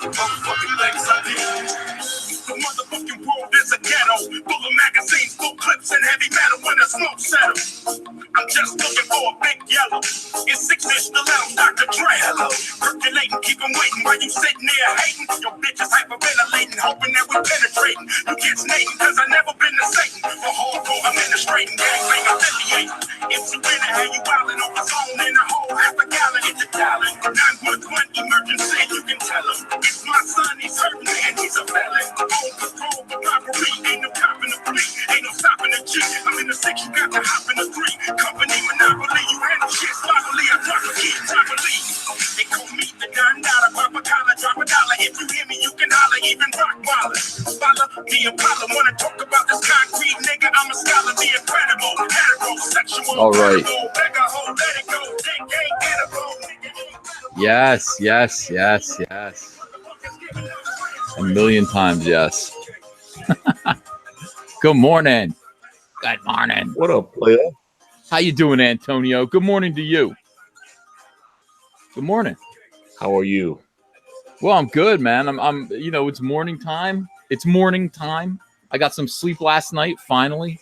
Motherfucking legs I did. The motherfucking world is a ghetto, full of magazines, full clips, and heavy metal when the smoke settles. I'm just looking for a big yellow. It's 6-inch stiletto, Dr. Dre. Hello. Percolating, keep 'em waiting while you sitting there hating. Your bitch is hyperventilating, hoping that we penetrating. You get snating, cause I never been to Satan. For hardcore administrating, gangbang affiliating. If you in it, how you wildin' on the zone in a whole half a gallon, it's a gallon. 911 emergency, you can tell him. It's my son, he's hurting me, and he's a felon. On patrol for robbery, ain't no copping the plea, ain't no stopping the G. I'm in the 6, you got to hop in the 3. Company monopoly, you handle shit sloppily. I drop a key properly. They call me the $9 pop a collar, drop a dollar. If you hear me, you can holler, even rock waller. Follow the Apollo, wanna talk about this concrete nigga? I'm a scholar, the incredible, heterosexual. All right. Let it go. Yes, yes, yes, yes. A million times, yes. Good morning. Good morning. What up, player? How you doing, Antonio? Good morning to you. Good morning. How are you? Well, I'm good, man. I'm you know, it's morning time. It's morning time. I got some sleep last night, finally.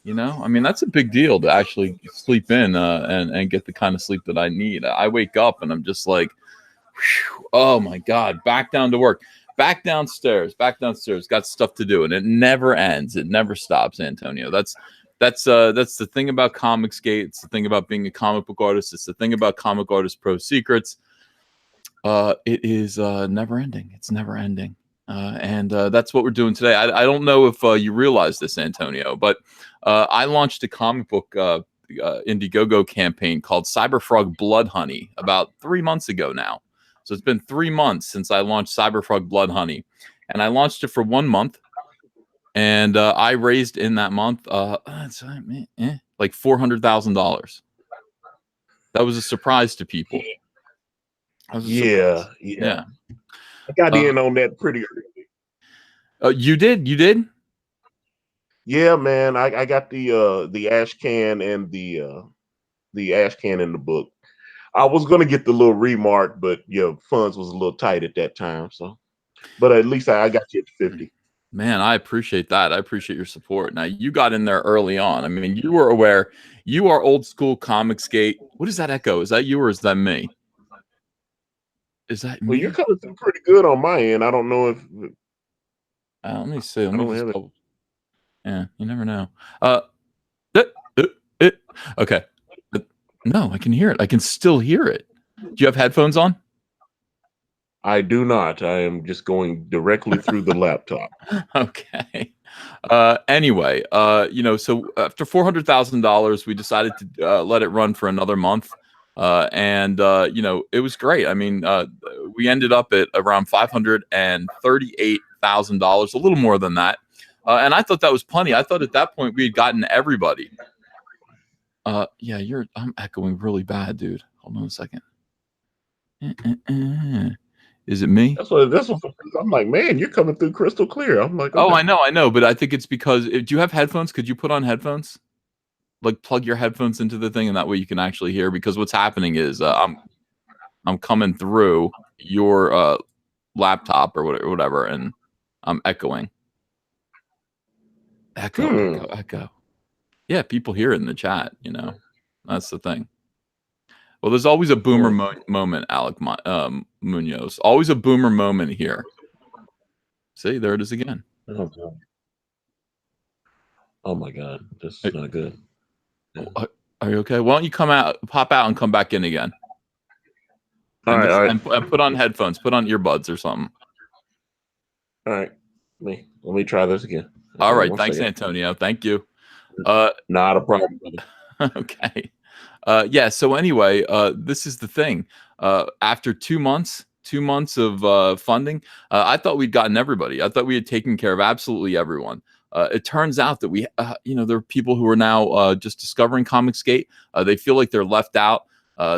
You know, I mean, that's a big deal to actually sleep in and get the kind of sleep that I need. I wake up and I'm just like, whew, oh my God, back down to work, back downstairs, got stuff to do. And it never ends. It never stops, Antonio. That's the thing about Comicsgate. It's the thing about being a comic book artist. It's the thing about Comic Artist Pro Secrets. It is never ending. It's never ending. And that's what we're doing today. I don't know if you realize this, Antonio, but I launched a comic book Indiegogo campaign called Cyberfrog Blood Honey about 3 months ago now. So it's been 3 months since I launched Cyberfrog Blood Honey, and I launched it for 1 month, and I raised in that month like $400,000. That was a surprise to people. Yeah. I got in on that pretty early. You did? Yeah, man. I got the ash can and the ash can in the book. I was gonna get the little remark, but funds was a little tight at that time. So, but at least I got you at 50. Man, I appreciate that. I appreciate your support. Now, you got in there early on. I mean, you were aware. You are old school Comicsgate. What is that echo? Is that you or is that me? Is that me? Well, you're coming through pretty good on my end. I don't know if. Let me see. Yeah, you never know. Okay. No, I can hear it. I can still hear it. Do you have headphones on? I do not. I am just going directly through the laptop. Okay. Anyway, so after $400,000, we decided to let it run for another month. And it was great. I mean, we ended up at around $538,000, a little more than that. And I thought that was plenty. I thought at that point we had gotten everybody. Yeah, I'm echoing really bad, dude. Hold on a second. Is it me? That's what I'm like, man, you're coming through crystal clear. I'm like, okay. Oh, I know, but I think it's because do you have headphones? Could you put on headphones? Like plug your headphones into the thing, and that way you can actually hear. Because what's happening is I'm coming through your laptop or whatever, and I'm echoing. Echo. Yeah, people hear it in the chat. That's the thing. Well, there's always a boomer moment, Alec Munoz. Always a boomer moment here. See, there it is again. Oh my God, this is not good. Yeah. Are you okay? Why don't you pop out and come back in again? All right. And put on headphones, put on earbuds or something. All right. Let me try this again. All right. Thanks, Antonio. Thank you. Not a problem, brother. Okay. Yeah. So anyway, this is the thing. After 2 months of funding, I thought we'd gotten everybody. I thought we had taken care of absolutely everyone. It turns out that we, there are people who are now just discovering Comicsgate. They feel like they're left out.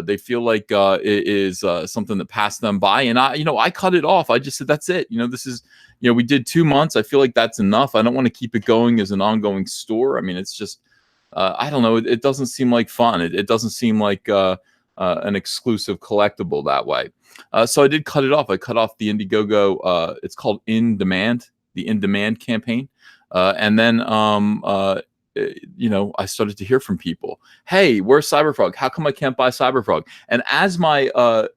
They feel like it is something that passed them by. And I cut it off. I just said, that's it. This is, we did 2 months. I feel like that's enough. I don't want to keep it going as an ongoing store. I mean, it's just, I don't know. It doesn't seem like fun. It doesn't seem like, an exclusive collectible that way. So I did cut it off. I cut off the Indiegogo. It's called In Demand, the In Demand campaign. And then, I started to hear from people. Hey, where's Cyberfrog? How come I can't buy Cyberfrog? And as my,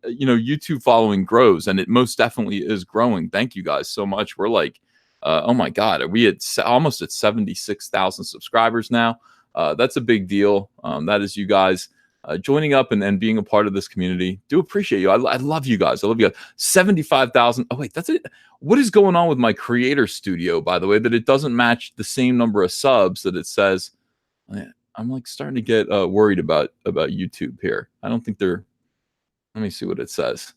YouTube following grows, and it most definitely is growing. Thank you guys so much. We're like, oh my God, are we almost at 76,000 subscribers now? That's a big deal. That is you guys joining up and being a part of this community. Do appreciate you. I love you guys. I love you guys. 75,000. Oh, wait, that's it. What is going on with my creator studio, by the way, that it doesn't match the same number of subs that it says? I'm like starting to get worried about YouTube here. I don't think they're, let me see what it says.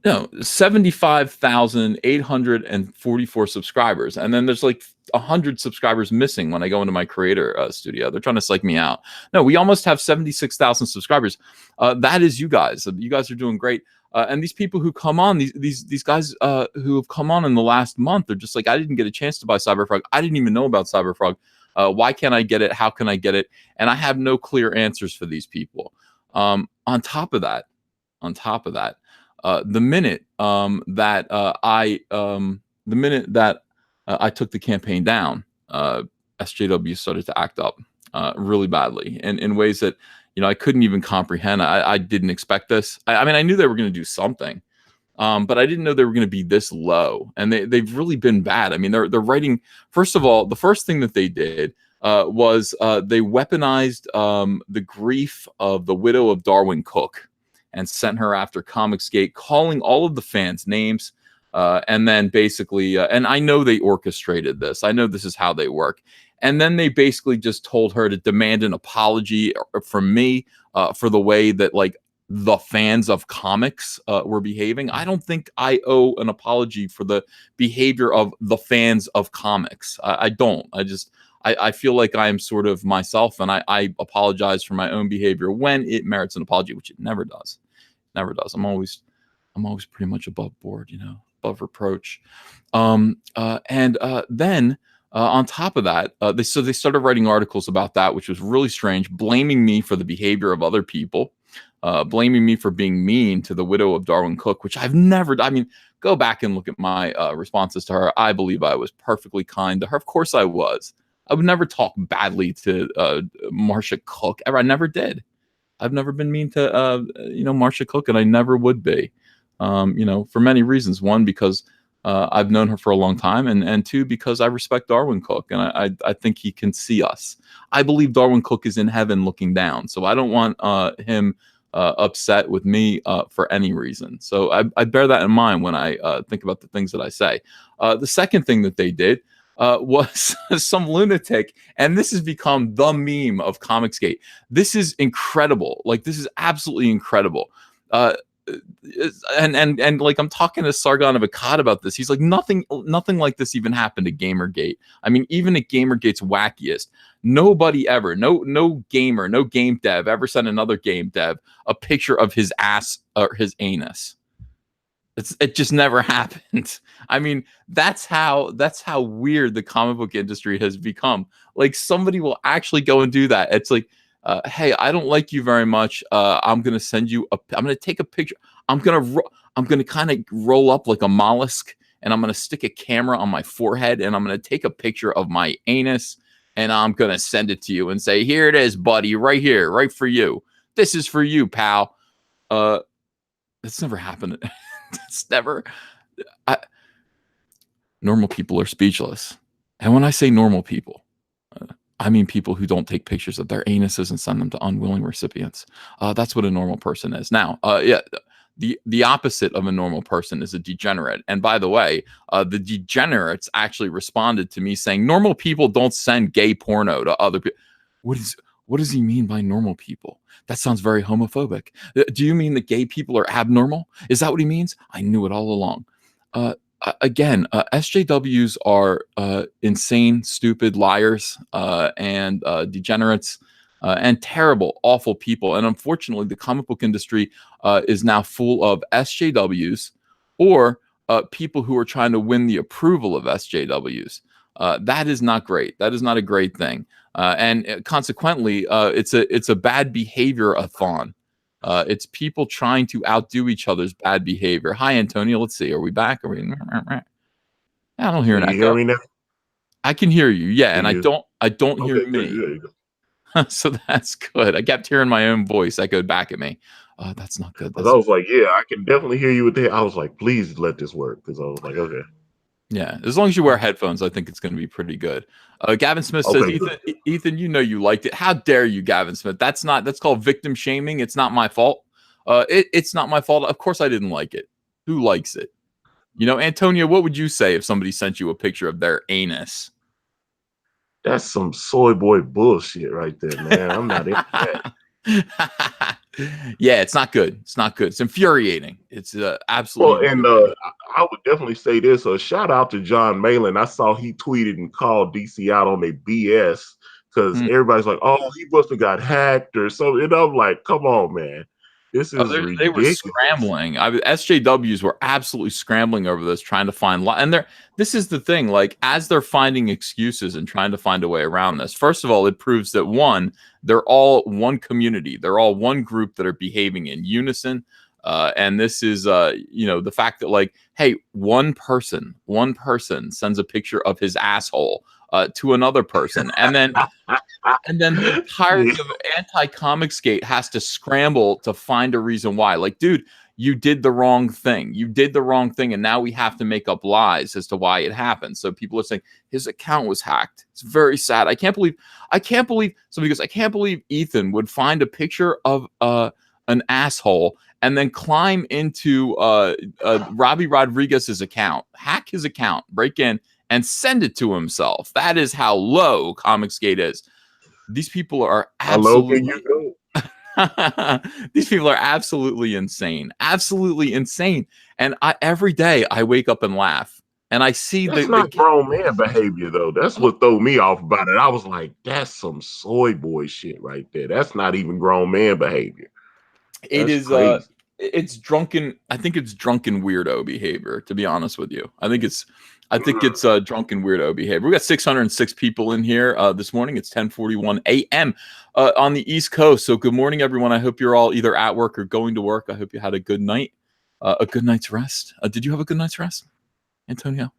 No, 75,844 subscribers. And then there's like 100 subscribers missing when I go into my creator studio. They're trying to psych me out. No, we almost have 76,000 subscribers. That is you guys. You guys are doing great. And these people who come on, these guys who have come on in the last month, they're just like, I didn't get a chance to buy Cyberfrog. I didn't even know about Cyberfrog. Why can't I get it? How can I get it? And I have no clear answers for these people. On top of that, the minute that I took the campaign down, SJW started to act up really badly, and in ways that I couldn't even comprehend. I didn't expect this. I mean, I knew they were going to do something, but I didn't know they were going to be this low. And they've really been bad. I mean, they're writing. First of all, the first thing that they did was they weaponized the grief of the widow of Darwin Cook, and sent her after Comicsgate, calling all of the fans names. And then basically, and I know they orchestrated this. I know this is how they work. And then they basically just told her to demand an apology from me for the way that like the fans of comics were behaving. I don't think I owe an apology for the behavior of the fans of comics. I don't. I feel like I am sort of myself, and I apologize for my own behavior when it merits an apology, which it never does. Never does. I'm always pretty much above board, above reproach. And then on top of that, they started writing articles about that, which was really strange, blaming me for the behavior of other people, blaming me for being mean to the widow of Darwin Cook, which I've never. I mean, go back and look at my responses to her. I believe I was perfectly kind to her. Of course I was. I would never talk badly to Marcia Cook ever. I never did. I've never been mean to, Marcia Cook, and I never would be, for many reasons. One, because I've known her for a long time, and two, because I respect Darwin Cook, and I think he can see us. I believe Darwin Cook is in heaven looking down, so I don't want him upset with me for any reason. So I bear that in mind when I think about the things that I say. The second thing that they did was some lunatic, and this has become the meme of Comicsgate. This is incredible. Like, this is absolutely incredible. And like, I'm talking to Sargon of Akkad about this. He's like, nothing like this even happened at Gamergate. I mean, even at Gamergate's wackiest, nobody ever, no gamer, no game dev ever sent another game dev a picture of his ass or his anus. It just never happened. I mean, that's how weird the comic book industry has become. Like, somebody will actually go and do that. It's like, hey, I don't like you very much. I'm gonna send you I'm gonna take a picture. I'm gonna kind of roll up like a mollusk, and I'm gonna stick a camera on my forehead, and I'm gonna take a picture of my anus, and I'm gonna send it to you and say, here it is, buddy, right here, right for you. This is for you, pal. It's never happened. It's never. Normal people are speechless. And when I say normal people, I mean people who don't take pictures of their anuses and send them to unwilling recipients. That's what a normal person is. Now, the opposite of a normal person is a degenerate. And by the way, the degenerates actually responded to me saying, normal people don't send gay porno to other people. What does he mean by normal people? That sounds very homophobic. Do you mean that gay people are abnormal? Is that what he means? I knew it all along. Again, SJWs are insane, stupid liars and degenerates and terrible, awful people. And unfortunately, the comic book industry is now full of SJWs or people who are trying to win the approval of SJWs. That is not great. That is not a great thing. And consequently, it's a bad behavior-a-thon. It's people trying to outdo each other's bad behavior. Hi, Antonio. Let's see. Are we back? Are we? I don't hear Can an you hear echo. me now? I can hear you. Yeah, Can and I you? don't hear Okay, good. me. There you go. So that's good. I kept hearing my own voice echoed back at me. That's not good. Because I That's was like, yeah, I can definitely hear you with that. I was like, please let this work. Because I was like, okay. Yeah, as long as you wear headphones, I think it's going to be pretty good. Gavin Smith says, Okay, good. Ethan, you know you liked it. How dare you, Gavin Smith? That's called victim shaming. It's not my fault. It's not my fault. Of course, I didn't like it. Who likes it? You know, Antonio, what would you say if somebody sent you a picture of their anus? That's some soy boy bullshit right there, man. I'm not into that. Yeah, it's not good. It's not good. It's infuriating. It's Well, absolutely and infuriating. I would definitely say this. A shout out to John Malin. I saw he tweeted and called DC out on their BS because Hmm. everybody's like, "Oh, he must have got hacked or something." And I'm like, "Come on, man, this is They were ridiculous." scrambling. SJWs were absolutely scrambling over this, trying to find. And this is the thing. Like, as they're finding excuses and trying to find a way around this, first of all, it proves that one, they're all one community. They're all one group that are behaving in unison. And this is, the fact that, like, hey, one person sends a picture of his asshole to another person, and then the entirety of anti-comicsgate has to scramble to find a reason why. Like, dude, you did the wrong thing. You did the wrong thing, and now we have to make up lies as to why it happened. So people are saying his account was hacked. It's very sad. I can't believe somebody goes, I can't believe Ethan would find a picture of an asshole and then climb into Robbie Rodriguez's account, hack his account, break in, and send it to himself. That is how low Comicsgate is. These people are How low can absolutely you go? these people are absolutely insane. Absolutely insane. And every day I wake up and laugh. And I see That's the not grown man behavior, though. That's what threw me off about it. I was like, "That's some soy boy shit right there. That's not even grown man behavior. it That's is crazy." it's drunken. I think it's drunken weirdo behavior, to be honest with you. I think it's drunken weirdo behavior. We got 606 people in here this morning. It's 10:41 a.m. On the East Coast. So good morning, everyone. I hope you're all either at work or going to work. I hope you had a good night, a good night's rest. Did you have a good night's rest, Antonio?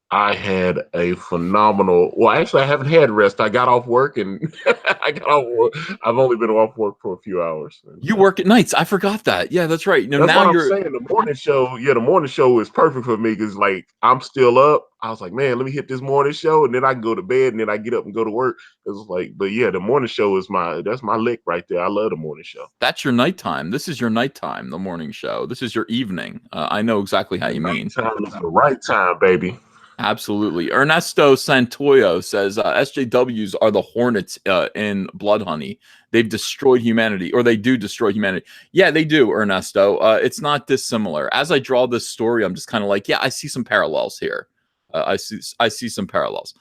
I had a phenomenal. Well, actually, I haven't had rest. I got off work and I got off work. I've only been off work for a few hours. And, You work at nights. I forgot that. Yeah, that's right. that's Now what I'm you're. saying. The morning show, yeah, the morning show is perfect for me because, like, I'm still up. I was like, man, let me hit this morning show, and then I can go to bed, and then I get up and go to work. It's like, but yeah, the morning show is that's my lick right there. I love the morning show. That's your nighttime. This is your nighttime. The morning show. This is your evening. I know exactly how you mean. Nighttime is the right time, baby. Absolutely. Ernesto Santoyo says SJWs are the Hornets in Blood Honey. They've destroyed humanity, or they do destroy humanity. Yeah, they do, Ernesto. It's not dissimilar. As I draw this story, I'm just kind of like, yeah, I see some parallels here. I see some parallels.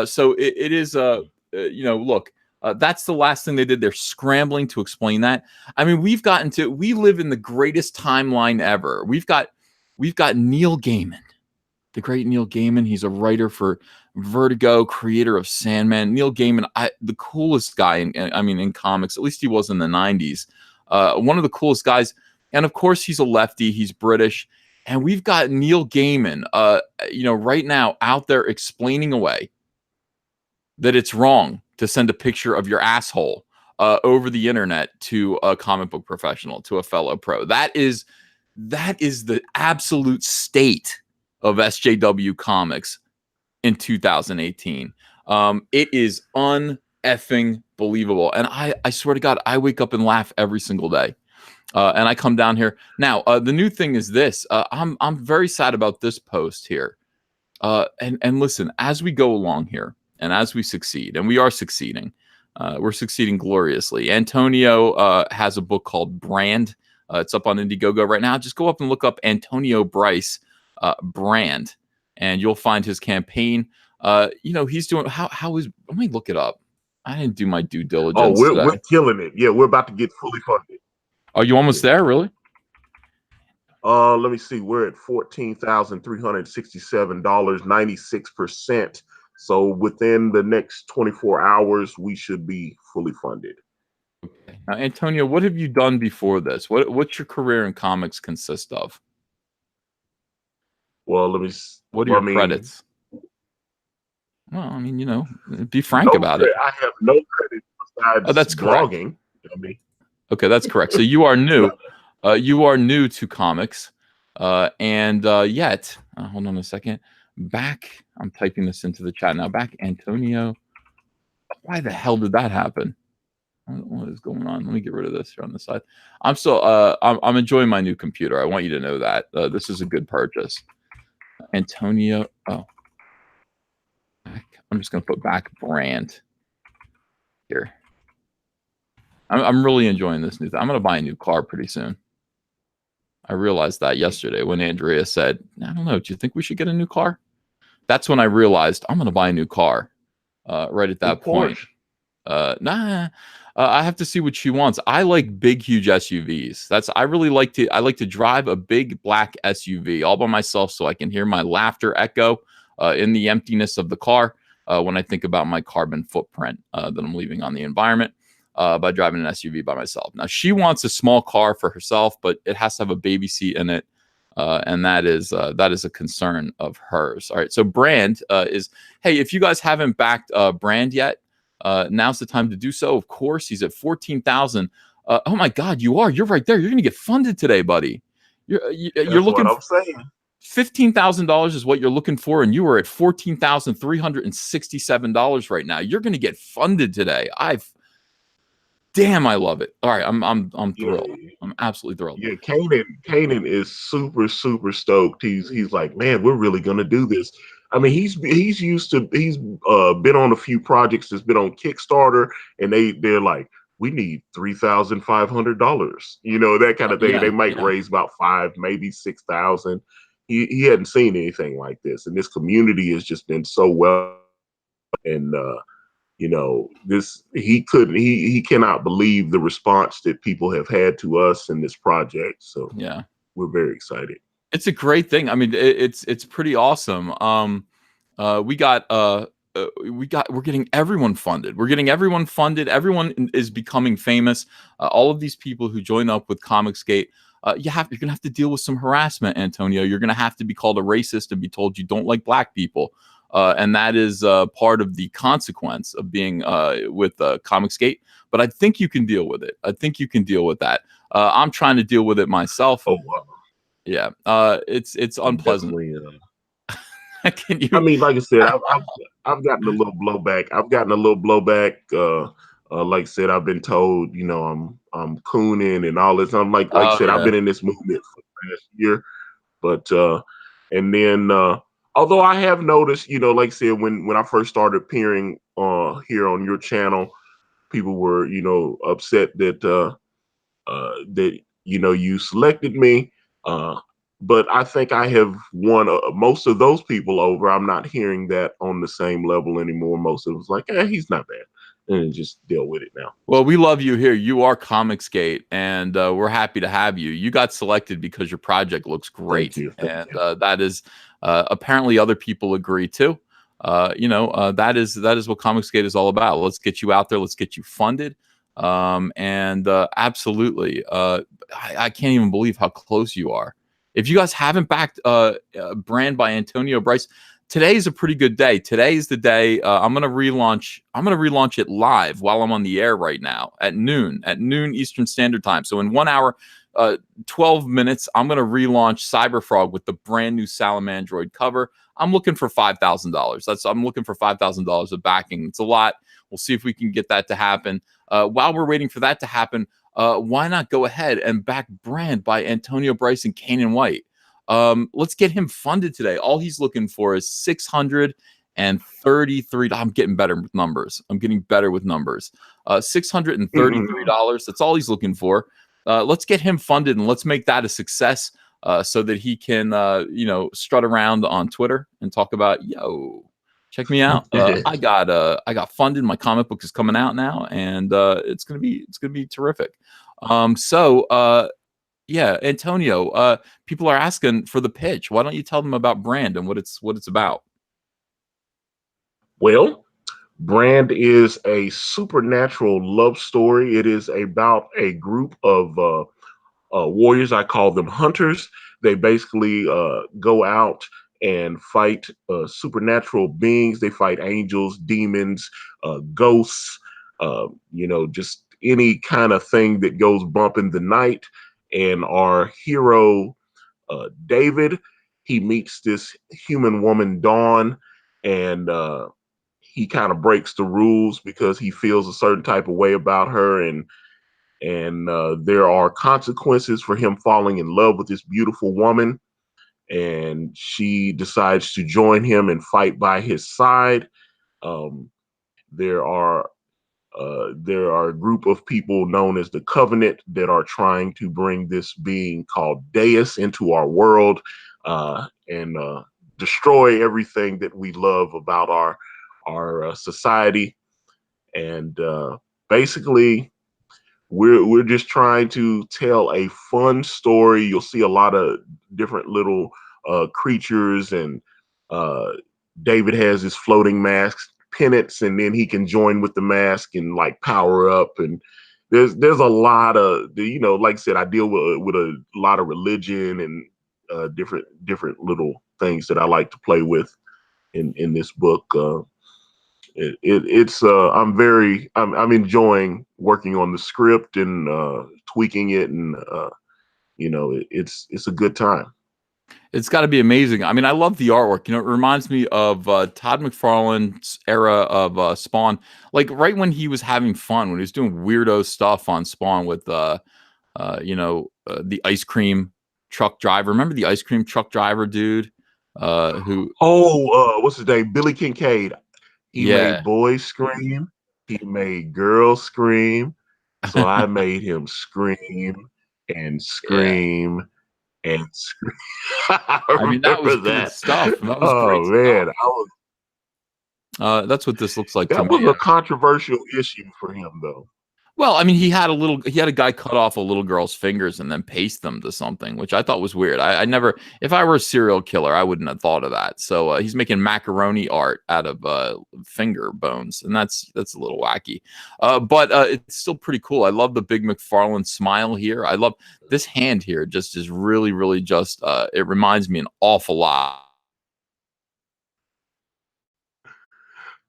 So it is, look, that's the last thing they did. They're scrambling to explain that. I mean, we live in the greatest timeline ever. We've got Neil Gaiman. The great Neil Gaiman. He's a writer for Vertigo, creator of Sandman. Neil Gaiman, the coolest guy in comics. At least he was in the 90s. One of the coolest guys. And of course, he's a lefty. He's British. And we've got Neil Gaiman, right now out there explaining away that it's wrong to send a picture of your asshole over the internet to a comic book professional, to a fellow pro. That is the absolute state of SJW Comics in 2018. It is uneffing believable. And I swear to God, I wake up and laugh every single day. And I come down here. Now, the new thing is this. I'm very sad about this post here. And listen, as we go along here and as we succeed, and we are succeeding, we're succeeding gloriously. Antonio has a book called Brand. It's up on Indiegogo right now. Just go up and look up Antonio Bryce Brand, and you'll find his campaign. He's doing let me look it up. I didn't do my due Oh, diligence we're today. killing it. Yeah, we're about to get fully funded. Are you almost there, really? Let me see. We're at $14,367, 96%. So within the next 24 hours, we should be fully funded. Okay. Now, Antonio, what have you done before this? What's your career in comics consist of? Well, What are well, your I mean, credits? Well, I mean, be frank no about it. I have no credit Oh, besides that's correct. blogging. I mean, Okay, that's correct. So you are new. You are new to comics, and yet, hold on a second. Back, I'm typing this into the chat now. Back, Antonio. Why the hell did that happen? What is going on? Let me get rid of this here on the side. I'm still. I'm enjoying my new computer. I want you to know that this is a good purchase. Antonio. Oh, back. I'm just gonna put back brand here. I'm really enjoying this new thing. I'm gonna buy a new car pretty soon. I realized that yesterday when Andrea said, I don't know, do you think we should get a new car? That's when I realized I'm going to buy a new car right at that point. Nah, I have to see what she wants. I like big, huge SUVs. I like to drive a big black SUV all by myself so I can hear my laughter echo in the emptiness of the car when I think about my carbon footprint that I'm leaving on the environment. By driving an SUV by myself. Now she wants a small car for herself, but it has to have a baby seat in it, and that is a concern of hers. All right, so Brand is hey, if you guys haven't backed Brand yet, now's the time to do so. Of course, he's at 14,000. Oh my God, you are! You're right there. You're gonna get funded today, buddy. You're that's looking. what I'm saying. $15,000 is what you're looking for, and you are at $14,367 right now. You're going to get funded today. Damn, I love it. All right, I'm thrilled. Yeah, I'm absolutely thrilled. yeah. Kanan is super stoked. He's like, man, we're really gonna do this. I mean, he's been on a few projects that's been on Kickstarter, and they're like, we need $3,500. You know, that kind of thing. Yeah, They might raise about 5, maybe 6,000. He hadn't seen anything like this, and this community has just been so well. And you know, this he cannot believe the response that people have had to us in this project. So yeah, we're very excited. it's a great thing. I mean, it's pretty awesome. We got we're getting everyone funded. We're getting everyone funded. Everyone is becoming famous. All of these people who join up with Comicsgate, you're gonna have to deal with some harassment, Antonio. You're gonna have to be called a racist and be told you don't like black people. And that is part of the consequence of being with Comicsgate. But I think you can deal with it. I think you can deal with that. I'm trying to deal with it myself. Oh wow. Yeah, it's unpleasant. Definitely. Can you? I mean, like I said, I've gotten a little blowback. Like I said, I've been told, you know, I'm cooning and all this. I'm like I Oh said, I've yeah. been in this movement for the past year, but and then although I have noticed, you know, like I said, when I first started appearing here on your channel, people were, you know, upset that you know you selected me. But I think I have won most of those people over. I'm not hearing that on the same level anymore. Most of it's like, he's not bad, and just deal with it now. Well, we love you here. You are Comicsgate, and we're happy to have you. You got selected because your project looks great, Thank you. that is apparently other people agree too. That is what Comicsgate is all about. Let's get you out there. Let's get you funded. And absolutely, I can't even believe how close you are. If you guys haven't backed Brand by Antonio Bryce, today is a pretty good day. Today is the day I'm gonna relaunch it live while I'm on the air right now at noon Eastern Standard Time. So in 1 hour, 12 minutes, I'm gonna relaunch Cyberfrog with the brand new Salamandroid cover. I'm looking for $5,000. I'm looking for $5,000 of backing. It's a lot. We'll see if we can get that to happen. While we're waiting for that to happen, why not go ahead and back Brand by Antonio Bryce and Kanan White? Let's get him funded today. All he's looking for is $633. I'm getting better with numbers. $633. That's all he's looking for. Let's get him funded and let's make that a success so that he can, strut around on Twitter and talk about, yo, check me out. I got funded. My comic book is coming out now, and it's gonna be terrific. Yeah, Antonio, people are asking for the pitch. Why don't you tell them about Brand and what it's about? Well, Brand is a supernatural love story. It is about a group of warriors. I call them hunters. They basically go out and fight supernatural beings. They fight angels, demons, ghosts, just any kind of thing that goes bump in the night. And our hero, David, he meets this human woman, Dawn, and he kind of breaks the rules because he feels a certain type of way about her, and there are consequences for him falling in love with this beautiful woman, and she decides to join him and fight by his side. Um, there are a group of people known as the Covenant that are trying to bring this being called Deus into our world and destroy everything that we love about our society. And basically, we're just trying to tell a fun story. You'll see a lot of different little creatures, and uh, David has his floating mask pennants, and then he can join with the mask and like power up. And there's a lot of like I said, I deal with a lot of religion and different little things that I like to play with in this book. It's I'm enjoying working on the script and tweaking it, and it's a good time. It's got to be amazing. I mean, I love the artwork. It reminds me of Todd McFarlane's era of Spawn. Like right when he was having fun, when he was doing weirdo stuff on Spawn with the ice cream truck driver. Remember the ice cream truck driver dude? Who? What's his name? Billy Kincaid. He Yeah, made boys scream. He made girls scream. So I made him scream and yeah. scream and scream. I I mean, that was remember good that. stuff. That was Oh great stuff. man, That's what this looks like to that me. was a controversial issue for him, though. Well, I mean, he had a guy cut off a little girl's fingers and then paste them to something, which I thought was weird. I never, if I were a serial killer, I wouldn't have thought of that. So he's making macaroni art out of finger bones, and that's a little wacky. But it's still pretty cool. I love the big McFarlane smile here. I love this hand here. Just is really, really just. It reminds me an awful lot.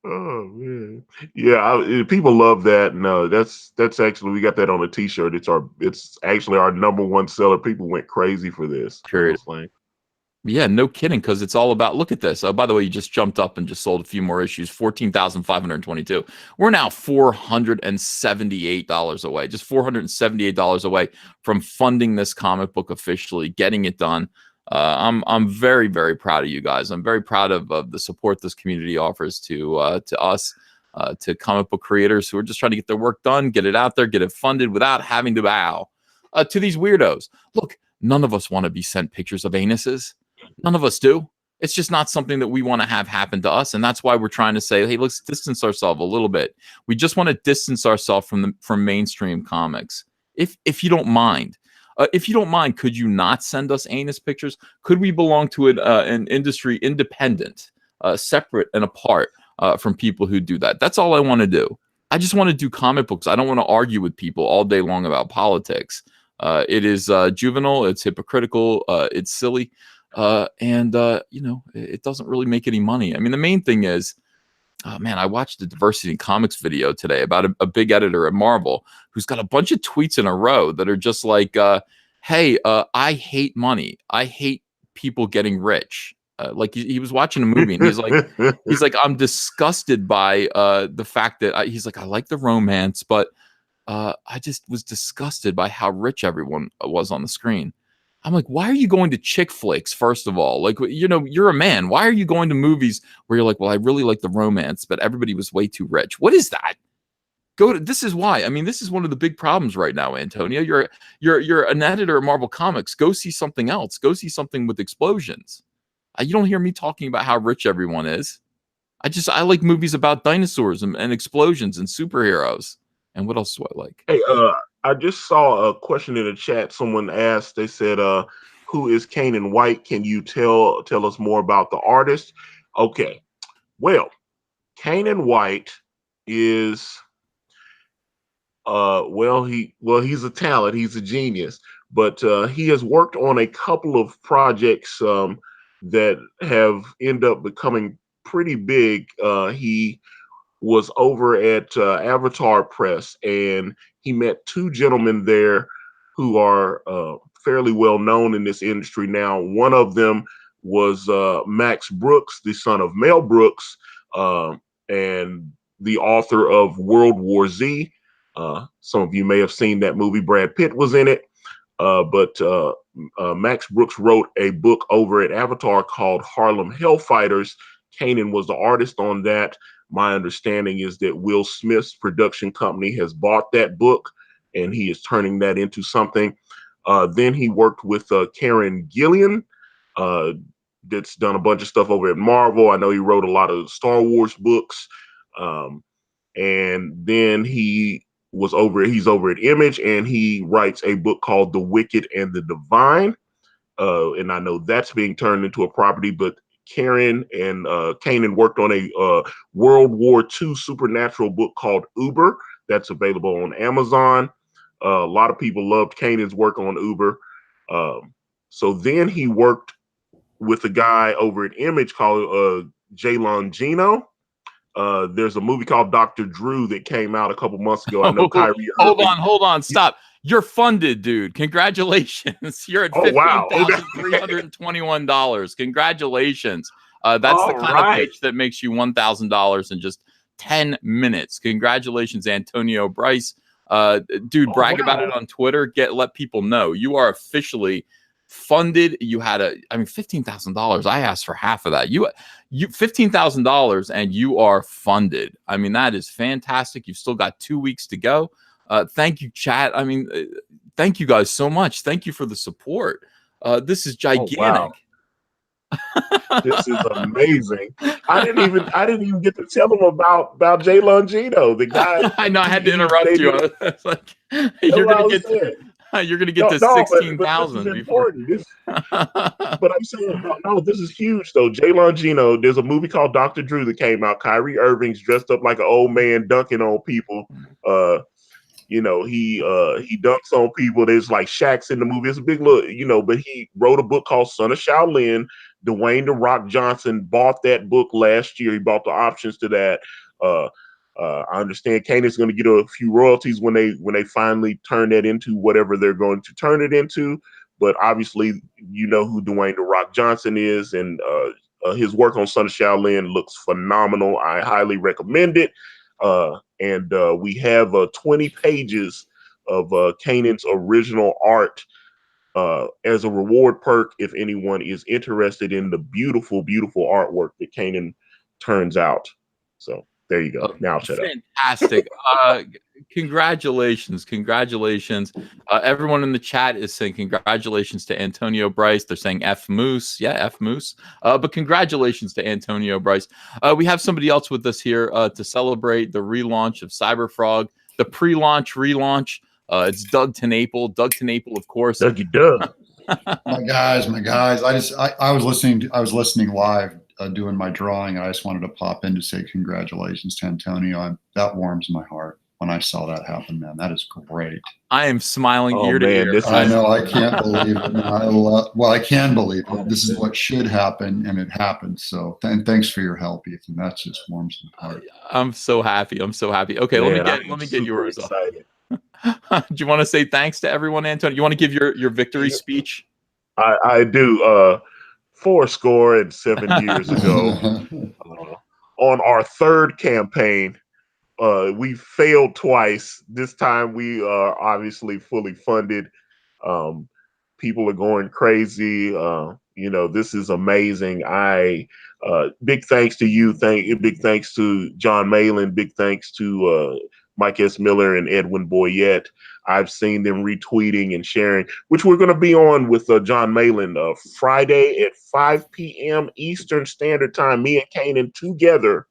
Oh man, yeah, people love that. No, that's actually we got that on a T-shirt. It's actually our number one seller. People went crazy for this. I Period. was like, Yeah, no kidding, because it's all about. Look at this. By the way, you just jumped up and just sold a few more issues. 14,522. We're now $478 away. Just $478 away from funding this comic book officially, getting it done. I'm very, very proud of you guys. I'm very proud of the support this community offers to us, to comic book creators who are just trying to get their work done, get it out there, get it funded without having to bow to these weirdos. Look, none of us want to be sent pictures of anuses. None of us do. It's just not something that we want to have happen to us, and that's why we're trying to say, hey, let's distance ourselves a little bit. We just want to distance ourselves from mainstream comics, if you don't mind. If you don't mind, could you not send us anus pictures? Could we belong to an industry independent, separate and apart from people who do that? That's all I want to do. I just want to do comic books. I don't want to argue with people all day long about politics. It is juvenile. It's hypocritical. It's silly. It doesn't really make any money. I mean, the main thing is, oh man, I watched a diversity in comics video today about a big editor at Marvel who's got a bunch of tweets in a row that are just like, hey, I hate money. I hate people getting rich. Like he was watching a movie and he's like, I'm disgusted by the fact that he's like, I like the romance, but I just was disgusted by how rich everyone was on the screen. I'm like, why are you going to chick flicks, first of all? Like, you're a man. Why are you going to movies where you're like, well, I really like the romance, but everybody was way too rich? What is that? This is why. I mean, this is one of the big problems right now, Antonio. You're an editor at Marvel Comics. Go see something else. Go see something with explosions. You don't hear me talking about how rich everyone is. I like movies about dinosaurs and explosions and superheroes. And what else do I like? hey, I just saw a question in the chat. Someone asked. They said, "Who is Kanan White? Can you tell us more about the artist?" Okay, well, Kanan White is he's a talent, he's a genius, but he has worked on a couple of projects that have ended up becoming pretty big. He was over at Avatar Press, and he met two gentlemen there who are fairly well known in this industry now. One of them was Max Brooks, the son of Mel Brooks, and the author of World War Z. Some of you may have seen that movie. Brad Pitt was in it. But Max Brooks wrote a book over at Avatar called Harlem Hellfighters. Kanan was the artist on that. My understanding is that Will Smith's production company has bought that book, and he is turning that into something. Then he worked with Karen Gillian, that's done a bunch of stuff over at Marvel. I know he wrote a lot of Star Wars books. And then he's over at Image, and he writes a book called The Wicked and the Divine. And I know that's being turned into a property, but Karen and Kanan worked on a World War II supernatural book called Uber that's available on Amazon. A lot of people loved Kanan's work on Uber. So then he worked with a guy over at Image called Jay Longino. There's a movie called Dr. Drew that came out a couple months ago. I know Kyrie Irving. Hold on, stop. You're funded, dude. Congratulations. You're at $15,321. Congratulations. That's the kind of pitch that makes you $1,000 in just 10 minutes. Congratulations, Antonio Bryce. Dude, brag about it on Twitter. Let people know you are officially funded. You had $15,000. I asked for half of that. You $15,000 and you are funded. I mean, that is fantastic. You've still got 2 weeks to go. Thank you, chat. I mean, thank you guys so much. Thank you for the support. This is gigantic. Oh, wow. This is amazing. I didn't even get to tell them about Jay Longino, the guy. I know I had to interrupt you. It's like, you're gonna get to 16,000 before. But I'm saying, no, this is huge though. Jay Longino, there's a movie called Dr. Drew that came out. Kyrie Irving's dressed up like an old man dunking on people. He dunks on people. There's like Shaq's in the movie. It's a big look, but he wrote a book called Son of Shaolin. Dwayne "The Rock" Johnson bought that book last year. He bought the options to that. I understand Kanan's going to get a few royalties when they finally turn that into whatever they're going to turn it into. But obviously, you know who Dwayne "The Rock" Johnson is, and his work on Son of Shaolin looks phenomenal. I highly recommend it. And we have 20 pages of Kanan's original art as a reward perk if anyone is interested in the beautiful, beautiful artwork that Kanan turns out. So there you go. Now shut up. Fantastic. Congratulations. Everyone in the chat is saying congratulations to Antonio Bryce. They're saying F Moose. Yeah, F Moose. But congratulations to Antonio Bryce. We have somebody else with us here to celebrate the relaunch of Cyberfrog, the pre-launch relaunch. It's Doug Tenaple. Doug Tenaple, of course. Dougie Doug. my guys. I was listening live doing my drawing. I just wanted to pop in to say congratulations to Antonio. That warms my heart when I saw that happen, man. That is great. I am smiling ear to ear. I know. I can't believe it. I can believe it. This is what should happen, and it happened. So thanks for your help, Ethan. That just warms my heart. I'm so happy. Okay, man, let me get yours. Excited. Do you want to say thanks to everyone, Antonio? You want to give your victory speech? I do. 47 years ago, on our third campaign, we failed twice. This time we are obviously fully funded. People are going crazy. This is amazing. Big thanks to you. Big thanks to John Malin. Big thanks to Mike S. Miller and Edwin Boyette. I've seen them retweeting and sharing, which we're going to be on with John Malin Friday at 5 p.m. Eastern Standard Time, me and Kanan together.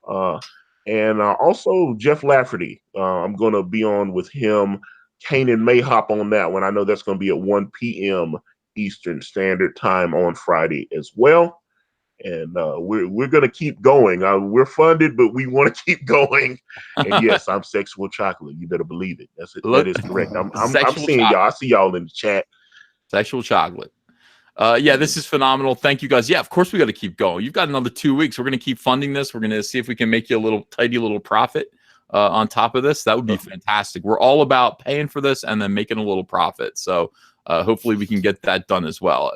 And also Jeff Lafferty. I'm going to be on with him. Kanan may hop on that one. I know that's going to be at 1 p.m. Eastern Standard Time on Friday as well. and we're gonna keep going. We're funded, but we want to keep going. And yes, I'm sexual chocolate. You better believe it. That's it. That Look, is correct. I'm sexual seeing y'all. I chocolate. see y'all in the chat. Sexual chocolate. Yeah, this is phenomenal. Thank you guys. Yeah, of course we got to keep going. You've got another 2 weeks. We're going to keep funding this. We're going to see if we can make you a little tidy little profit on top of this. That would be fantastic. We're all about paying for this and then making a little profit. So hopefully we can get that done as well.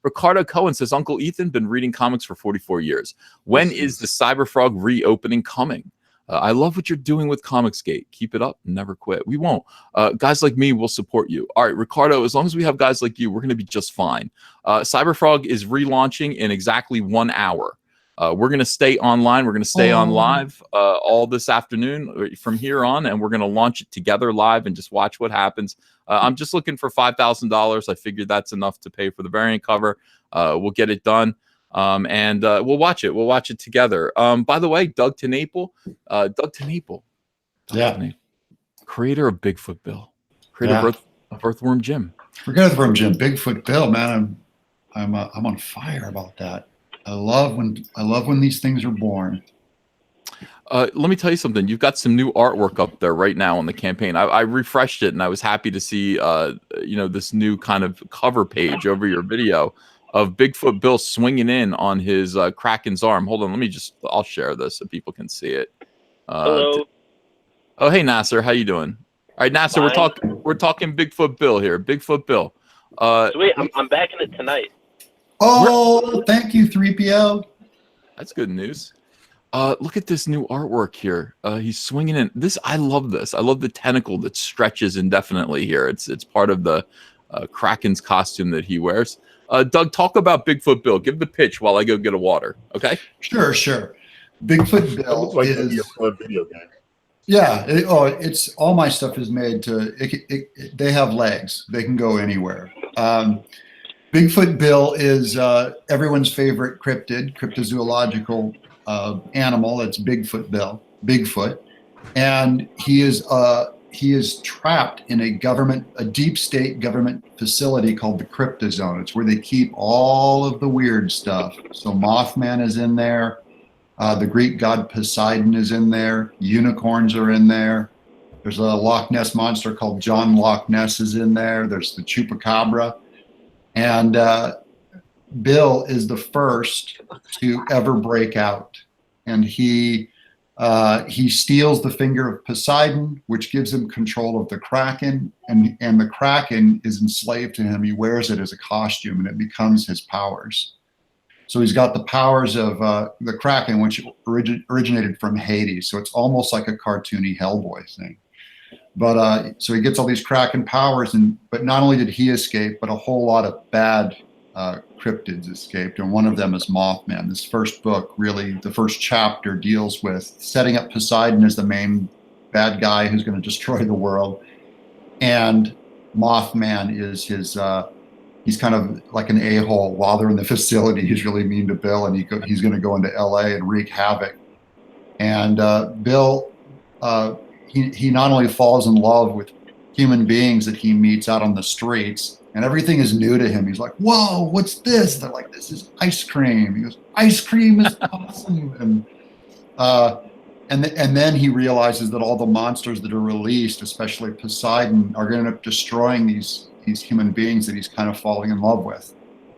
Ricardo Cohen says, Uncle Ethan, been reading comics for 44 years. When is the Cyberfrog reopening coming? I love what you're doing with Comicsgate. Keep it up. Never quit. We won't. Guys like me will support you. All right, Ricardo, as long as we have guys like you, we're going to be just fine. Cyberfrog is relaunching in exactly 1 hour. We're going to stay online. We're going to stay on live all this afternoon from here on, and we're going to launch it together live and just watch what happens. I'm just looking for $5,000. I figured that's enough to pay for the variant cover. We'll get it done. And we'll watch it. We'll watch it together. By the way, Doug TeNapel, creator of Bigfoot Bill, creator of Earthworm Jim. Forget Earthworm Jim, Bigfoot Bill, man. I'm on fire about that. I love when these things are born. Let me tell you something. You've got some new artwork up there right now on the campaign. I refreshed it, and I was happy to see this new kind of cover page over your video of Bigfoot Bill swinging in on his Kraken's arm. Hold on, I'll share this so people can see it. Hello. Oh, hey Nasser, how you doing? All right, Nasser, we're talking Bigfoot Bill here. Bigfoot Bill. Sweet, I'm back in it tonight. Oh, thank you, 3PO. That's good news. Look at this new artwork here. He's swinging in. I love this. I love the tentacle that stretches indefinitely here. It's part of the Kraken's costume that he wears. Doug, talk about Bigfoot Bill. Give the pitch while I go get a water. Okay. Sure. Bigfoot Bill It looks like it'd be a fun video game. Yeah. It's all my stuff is made to. They have legs. They can go anywhere. Bigfoot Bill is everyone's favorite cryptozoological animal. That's Bigfoot Bill. Bigfoot, and he is trapped in a deep state government facility called the Cryptozone. It's where they keep all of the weird stuff. So Mothman is in there. The Greek god Poseidon is in there. Unicorns are in there. There's a Loch Ness monster called John Loch Ness is in there. There's the Chupacabra. And Bill is the first to ever break out. And he steals the finger of Poseidon, which gives him control of the Kraken, and the Kraken is enslaved to him. He wears it as a costume, and it becomes his powers. So he's got the powers of the Kraken, which originated from Hades. So it's almost like a cartoony Hellboy thing. But so he gets all these Kraken powers, but not only did he escape, but a whole lot of bad cryptids escaped, and one of them is Mothman. This first book, really, the first chapter deals with setting up Poseidon as the main bad guy who's going to destroy the world, and Mothman is his. He's kind of like an a-hole. While they're in the facility, he's really mean to Bill, and he's going to go into L.A. and wreak havoc. And Bill, he not only falls in love with human beings that he meets out on the streets. And everything is new to him. He's like, whoa, what's this? They're like, this is ice cream. He goes, ice cream is awesome. And then he realizes that all the monsters that are released, especially Poseidon, are going to end up destroying these human beings that he's kind of falling in love with.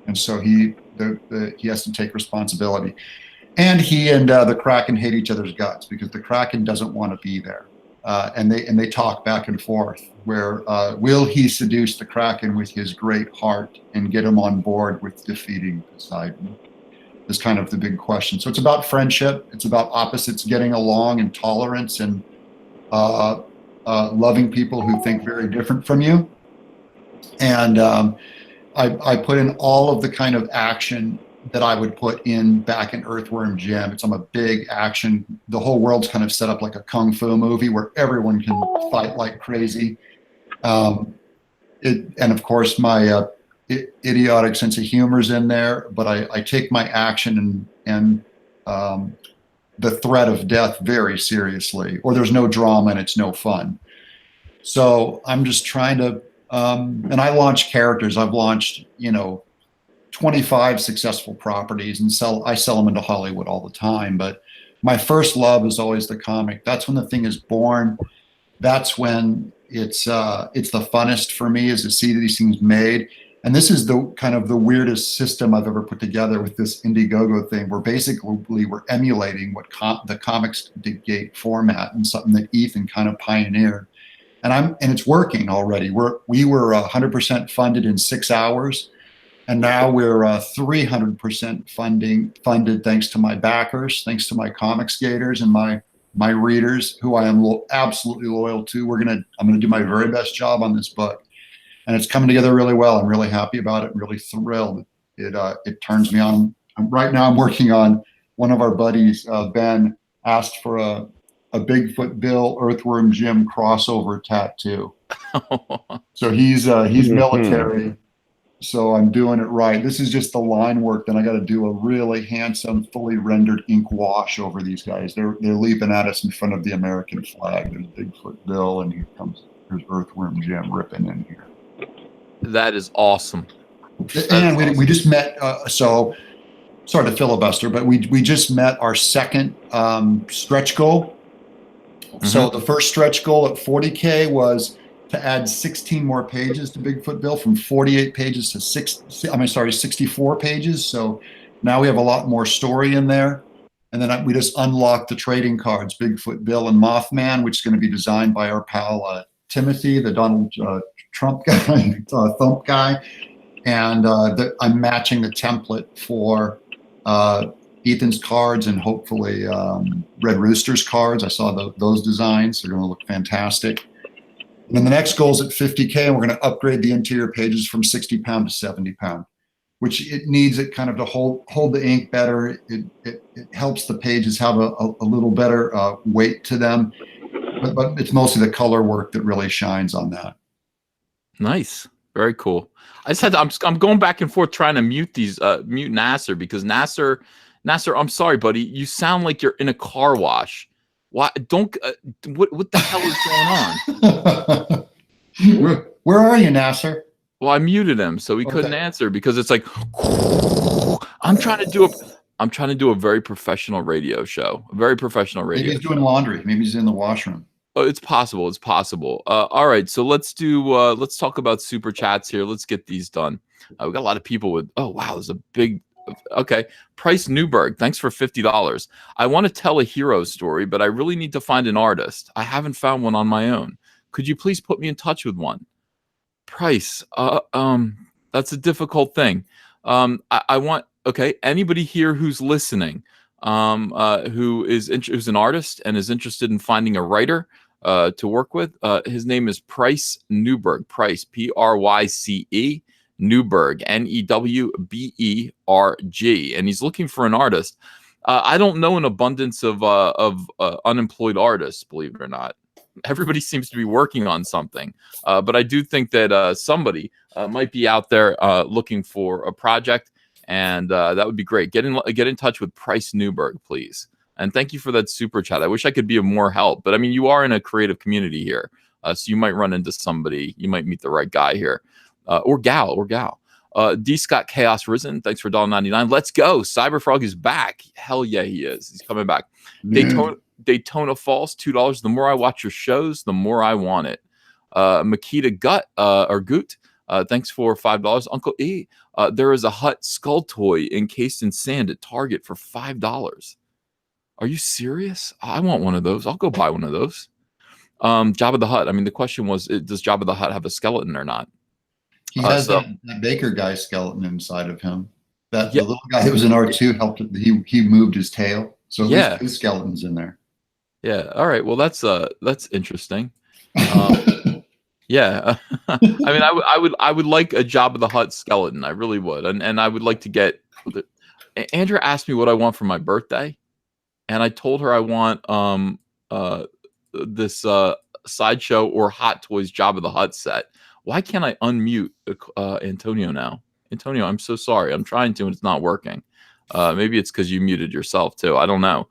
And so he has to take responsibility. And he and the Kraken hate each other's guts because the Kraken doesn't want to be there. And they talk back and forth where will he seduce the Kraken with his great heart and get him on board with defeating Poseidon is kind of the big question. So it's about friendship. It's about opposites getting along and tolerance and loving people who think very different from you. And I put in all of the kind of action that I would put in back in Earthworm Jim. I'm a big action. The whole world's kind of set up like a kung fu movie where everyone can fight like crazy. And of course, my idiotic sense of humor is in there, but I take my action and the threat of death very seriously, or there's no drama and it's no fun. So I'm just trying to, and I launch characters. I've launched, 25 successful properties and I sell them into Hollywood all the time. But my first love is always the comic. That's when the thing is born. That's when it's the funnest for me, is to see these things made. And this is the kind of the weirdest system I've ever put together with this Indiegogo thing, where basically we're emulating what the Comics Gate format, and something that Ethan kind of pioneered. And it's working already. We were 100% funded in 6 hours, and now we're 300% funded thanks to my backers, thanks to my Comics Gators and my readers, who I am absolutely loyal to. I'm gonna do my very best job on this book. And it's coming together really well. I'm really happy about it. Really thrilled. It turns me on. Right now, I'm working on one of our buddies. Ben asked for a Bigfoot Bill, Earthworm Jim crossover tattoo. So he's military. So I'm doing it right. This is just the line work. Then I got to do a really handsome, fully rendered ink wash over these guys. They're leaping at us in front of the American flag. There's Bigfoot Bill, and here's Earthworm Jim ripping in here. That is awesome. And we just met. So sorry to filibuster, but we just met our second stretch goal. Mm-hmm. So the first stretch goal at 40K was to add 16 more pages to Bigfoot Bill, from 48 pages to 64 pages. So now we have a lot more story in there. And then we just unlocked the trading cards, Bigfoot Bill and Mothman, which is going to be designed by our pal Timothy, the Donald Trump guy, Thump guy. And I'm matching the template for Ethan's cards and hopefully Red Rooster's cards. I saw those designs. They're going to look fantastic. And then the next goal is at 50K, and we're going to upgrade the interior pages from 60 pound to 70 pound, which it needs it kind of to hold the ink better. It helps the pages have a little better weight to them. But it's mostly the color work that really shines on that. Nice. Very cool. I'm going back and forth trying to mute Nasser, because Nasser, I'm sorry, buddy. You sound like you're in a car wash. Why don't what the hell is going on? Where are you, Nasser? Well, I muted him so he couldn't answer, because it's like I'm trying to do a very professional radio show. A very professional radio. Maybe he's doing laundry. Maybe he's in the washroom. Oh, it's possible. It's possible. All right, so let's talk about super chats here. Let's get these done. We got a lot of people with. Oh wow, there's a big. Okay, Price Newberg, thanks for $50. I want to tell a hero story, but I really need to find an artist. I haven't found one on my own. Could you please put me in touch with one? Price, that's a difficult thing. I want. Okay, anybody here who's listening, who's an artist and is interested in finding a writer to work with, his name is Price Newberg. Price, Pryce, Newberg, Newberg, and he's looking for an artist. I don't know an abundance of unemployed artists, believe it or not. Everybody seems to be working on something, but I do think that somebody might be out there looking for a project. And that would be great. Get in touch with Price Newberg, please. And thank you for that super chat. I wish I could be of more help, but I mean, you are in a creative community here, so you might run into somebody. You might meet the right guy here, or gal. D Scott Chaos Risen, thanks for $1.99. Let's go. Cyberfrog is back. Hell yeah, he is. He's coming back. Daytona Falls, $2. The more I watch your shows, the more I want it. Makita Goot. Thanks for $5. Uncle E, there is a Hut skull toy encased in sand at Target for $5. Are you serious? I want one of those. I'll go buy one of those. Jabba the Hutt. I mean, the question was, does Jabba the Hutt have a skeleton or not? He has that Baker guy skeleton inside of him. The little guy who was in R2 helped. He moved his tail, so his skeleton's in there. Yeah. All right. Well, that's interesting. Yeah, I mean, I would like a Jabba the Hutt skeleton. I really would, and I would like to get. Andrea asked me what I want for my birthday, and I told her I want this Sideshow or Hot Toys Jabba the Hutt set. Why can't I unmute Antonio now? Antonio, I'm so sorry. I'm trying to, and it's not working. Maybe it's because you muted yourself too. I don't know.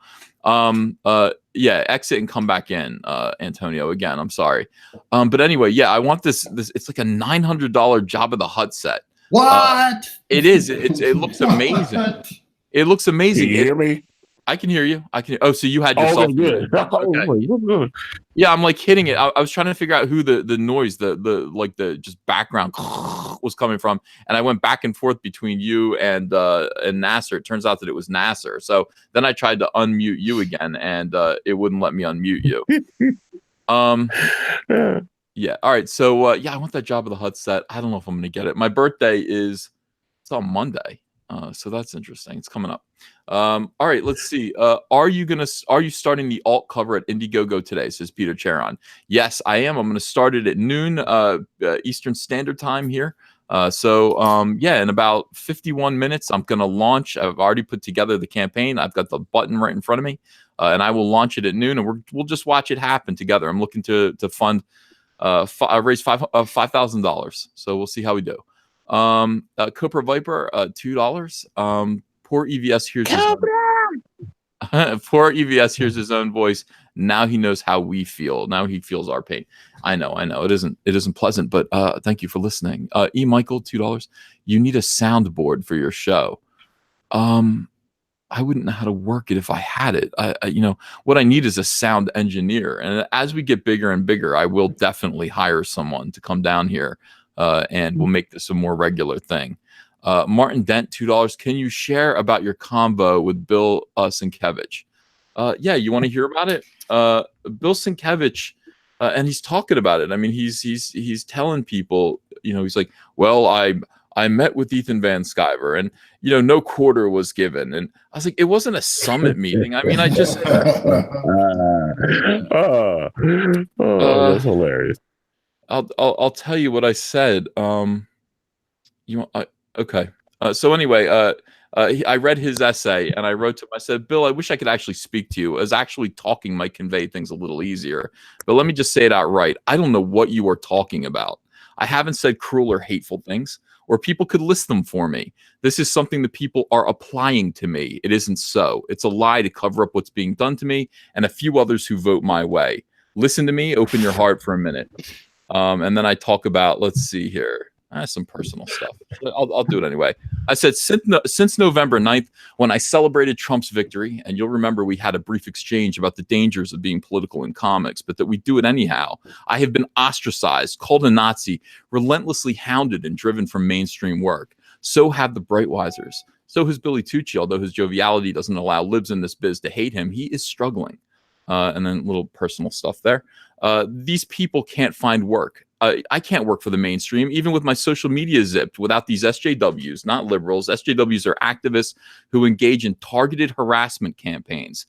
Yeah, exit and come back in, Antonio. Again, I'm sorry. But anyway, yeah, I want this. It's like a $900 Jabba the Hutt set. What? It is. It looks amazing. What? It looks amazing. Can you hear me? I can hear you. Oh, so you had yourself. Okay, good. Okay. Yeah, I'm like hitting it. I was trying to figure out who the noise, the just background was coming from, and I went back and forth between you and Nasser. It turns out that it was Nasser. So then I tried to unmute you again, and it wouldn't let me unmute you. Yeah. All right. So yeah, I want that Jabba the Hutt set. I don't know if I'm gonna get it. My birthday it's on Monday. So that's interesting. It's coming up. All right, let's see. Are you starting the alt cover at Indiegogo today? Says Peter Charon. Yes, I am. I'm going to start it at noon Eastern Standard Time here. Yeah, in about 51 minutes, I'm going to launch. I've already put together the campaign. I've got the button right in front of me, and I will launch it at noon, and we'll just watch it happen together. I'm looking to fund raise $5,000. So we'll see how we do. Cooper Viper, $2. Poor EVS hears his own. Poor EVS hears his own voice. Now he knows how we feel. Now he feels our pain. I know. It isn't pleasant, but thank you for listening. E. Michael, $2. You need a soundboard for your show. I wouldn't know how to work it if I had it. What I need is a sound engineer. And as we get bigger and bigger, I will definitely hire someone to come down here. And we'll make this a more regular thing. Martin Dent, $2. Can you share about your combo with Bill Sienkiewicz? Yeah, you want to hear about it? Bill Sienkiewicz, and he's talking about it. I mean, he's telling people, he's like, well, I met with Ethan Van Sciver, and no quarter was given, and I was like, it wasn't a summit meeting. I mean, I just that's hilarious. I'll tell you what I said. Okay. So anyway, I read his essay and I wrote to him. I said, Bill, I wish I could actually speak to you, as actually talking might convey things a little easier. But let me just say it outright. I don't know what you are talking about. I haven't said cruel or hateful things, or people could list them for me. This is something that people are applying to me. It isn't so. It's a lie to cover up what's being done to me and a few others who vote my way. Listen to me. Open your heart for a minute. And then I talk about, let's see here, some personal stuff. I'll do it anyway. I said, since November 9th, when I celebrated Trump's victory, and you'll remember we had a brief exchange about the dangers of being political in comics, but that we do it anyhow, I have been ostracized, called a Nazi, relentlessly hounded and driven from mainstream work. So have the Brightwisers. So has Billy Tucci, although his joviality doesn't allow libs in this biz to hate him, he is struggling. And then a little personal stuff there. These people can't find work. I can't work for the mainstream, even with my social media zipped, without these SJWs, not liberals. SJWs are activists who engage in targeted harassment campaigns,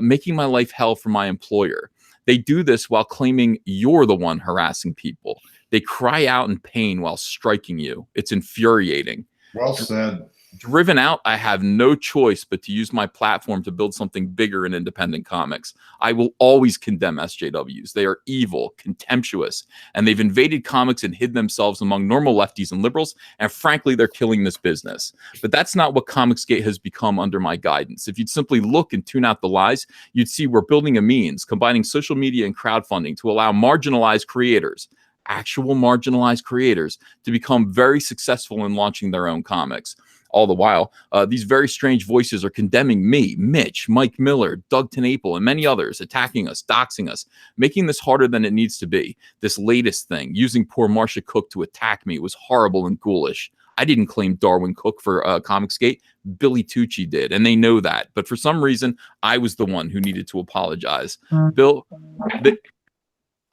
making my life hell for my employer. They do this while claiming you're the one harassing people. They cry out in pain while striking you. It's infuriating. Well said. Driven out, I have no choice but to use my platform to build something bigger in independent comics. I will always condemn SJWs. They are evil, contemptuous, and they've invaded comics and hid themselves among normal lefties and liberals, and frankly, they're killing this business. But that's not what Comicsgate has become under my guidance. If you'd simply look and tune out the lies, you'd see we're building a means, combining social media and crowdfunding to allow marginalized creators, actual marginalized creators, to become very successful in launching their own comics. All the while, these very strange voices are condemning me, Mitch, Mike Miller, Doug TenNapel, and many others, attacking us, doxing us, making this harder than it needs to be. This latest thing, using poor Marcia Cook to attack me, was horrible and ghoulish. I didn't claim Darwin Cook for Comicsgate. Billy Tucci did, and they know that. But for some reason, I was the one who needed to apologize. Bill...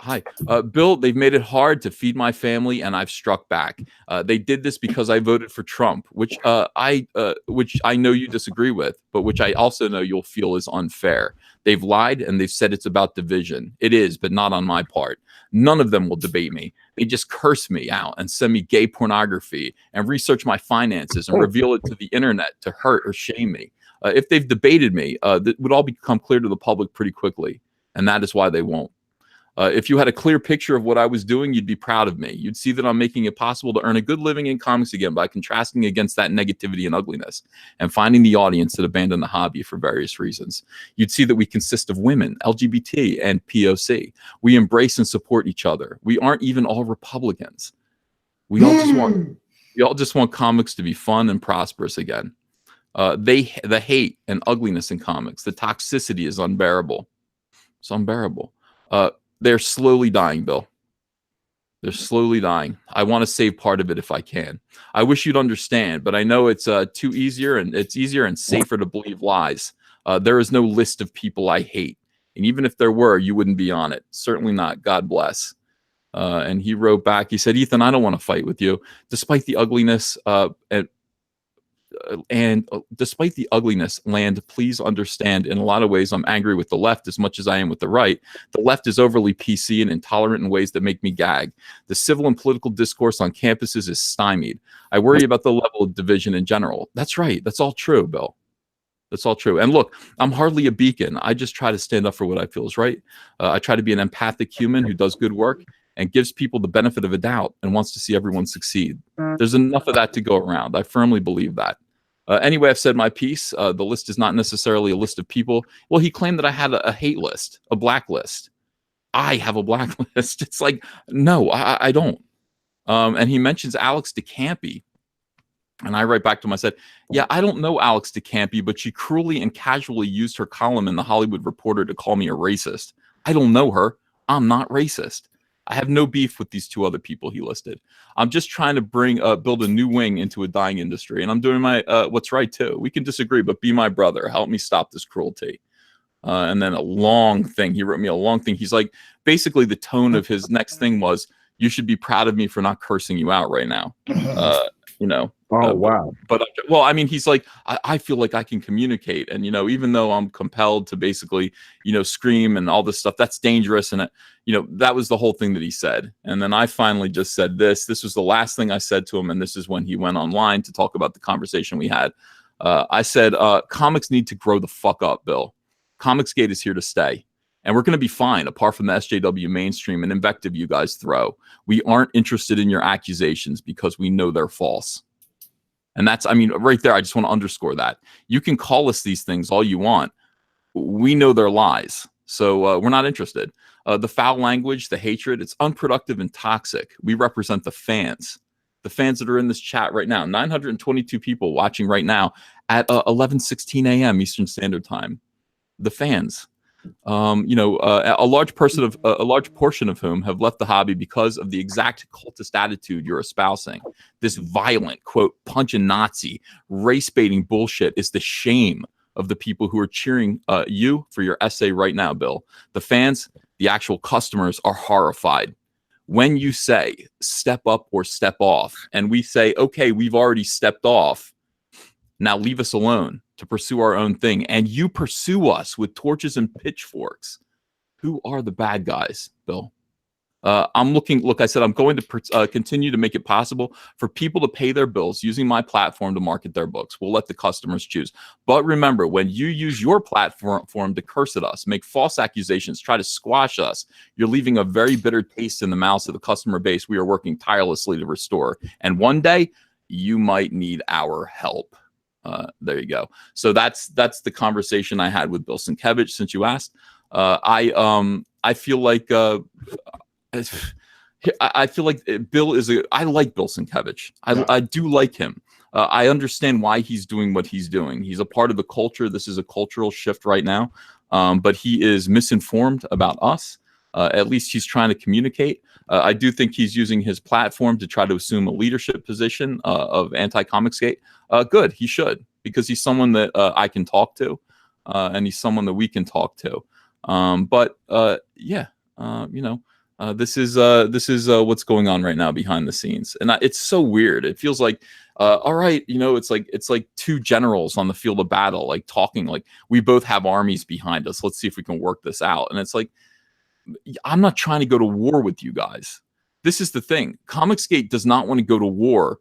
Hi, Bill, they've made it hard to feed my family, and I've struck back. They did this because I voted for Trump, which I know you disagree with, but which I also know you'll feel is unfair. They've lied, and they've said it's about division. It is, but not on my part. None of them will debate me. They just curse me out and send me gay pornography and research my finances and reveal it to the internet to hurt or shame me. If they've debated me, that would all become clear to the public pretty quickly, and that is why they won't. If you had a clear picture of what I was doing, you'd be proud of me. You'd see that I'm making it possible to earn a good living in comics again by contrasting against that negativity and ugliness and finding the audience that abandoned the hobby for various reasons. You'd see that we consist of women, LGBT, and POC. We embrace and support each other. We aren't even all Republicans. We all just want... We all just want comics to be fun and prosperous again. The hate and ugliness in comics, the toxicity is unbearable. It's unbearable. They're slowly dying, Bill. They're slowly dying. I want to save part of it if I can. I wish you'd understand, but I know it's easier and safer to believe lies. There is no list of people I hate, and even if there were, you wouldn't be on it. Certainly not. God bless. And he wrote back. He said, "Ethan, I don't want to fight with you, despite the ugliness and despite the ugliness, Land, please understand, in a lot of ways, I'm angry with the left as much as I am with the right. The left is overly PC and intolerant in ways that make me gag. The civil and political discourse on campuses is stymied. I worry about the level of division in general." That's right. That's all true, Bill. That's all true. And look, I'm hardly a beacon. I just try to stand up for what I feel is right. I try to be an empathic human who does good work and gives people the benefit of a doubt and wants to see everyone succeed. There's enough of that to go around. I firmly believe that. Anyway, I've said my piece. The list is not necessarily a list of people. Well, he claimed that I had a hate list, a blacklist. I have a blacklist. It's like, no, I don't. And he mentions Alex DeCampi. And I write back to him, I said, yeah, I don't know Alex DeCampi, but she cruelly and casually used her column in The Hollywood Reporter to call me a racist. I don't know her. I'm not racist. I have no beef with these two other people he listed. I'm just trying to build a new wing into a dying industry. And I'm doing my what's right, too. We can disagree, but be my brother. Help me stop this cruelty. And then a long thing. He wrote me a long thing. He's like, basically the tone of his next thing was, you should be proud of me for not cursing you out right now. Wow. But well, I mean, he's like, I feel like I can communicate. And, even though I'm compelled to basically, scream and all this stuff, that's dangerous. And, that was the whole thing that he said. And then I finally just said this was the last thing I said to him. And this is when he went online to talk about the conversation we had. I said, comics need to grow the fuck up, Bill. Comicsgate is here to stay. And we're going to be fine, apart from the SJW mainstream and invective you guys throw. We aren't interested in your accusations because we know they're false. And that's, right there, I just want to underscore that. You can call us these things all you want. We know they're lies. So we're not interested. The foul language, the hatred, it's unproductive and toxic. We represent the fans that are in this chat right now. 922 people watching right now at 11:16 a.m. Eastern Standard Time. The fans. A large portion of whom have left the hobby because of the exact cultist attitude you're espousing. This violent, quote, punching Nazi, race baiting bullshit is the shame of the people who are cheering you for your essay right now, Bill. The fans, the actual customers, are horrified. When you say step up or step off, and we say, okay, we've already stepped off, now leave us alone to pursue our own thing, and you pursue us with torches and pitchforks. Who are the bad guys, Bill? I said I'm going to continue to make it possible for people to pay their bills using my platform to market their books. We'll let the customers choose. But remember, when you use your platform to curse at us, make false accusations, try to squash us, you're leaving a very bitter taste in the mouths of the customer base we are working tirelessly to restore. And one day, you might need our help. There you go. So that's the conversation I had with Bill Sienkiewicz. Since you asked, I feel like Bill is I like Bill Sienkiewicz. I do like him. I understand why he's doing what he's doing. He's a part of the culture. This is a cultural shift right now. But he is misinformed about us. At least he's trying to communicate. I do think he's using his platform to try to assume a leadership position of anti-Comicsgate. Good, he should, because he's someone that I can talk to, and he's someone that we can talk to. This is what's going on right now behind the scenes, and it's so weird. It feels like, all right, it's like two generals on the field of battle, like talking, like we both have armies behind us. Let's see if we can work this out. And it's like, I'm not trying to go to war with you guys. This is the thing. Comicsgate does not want to go to war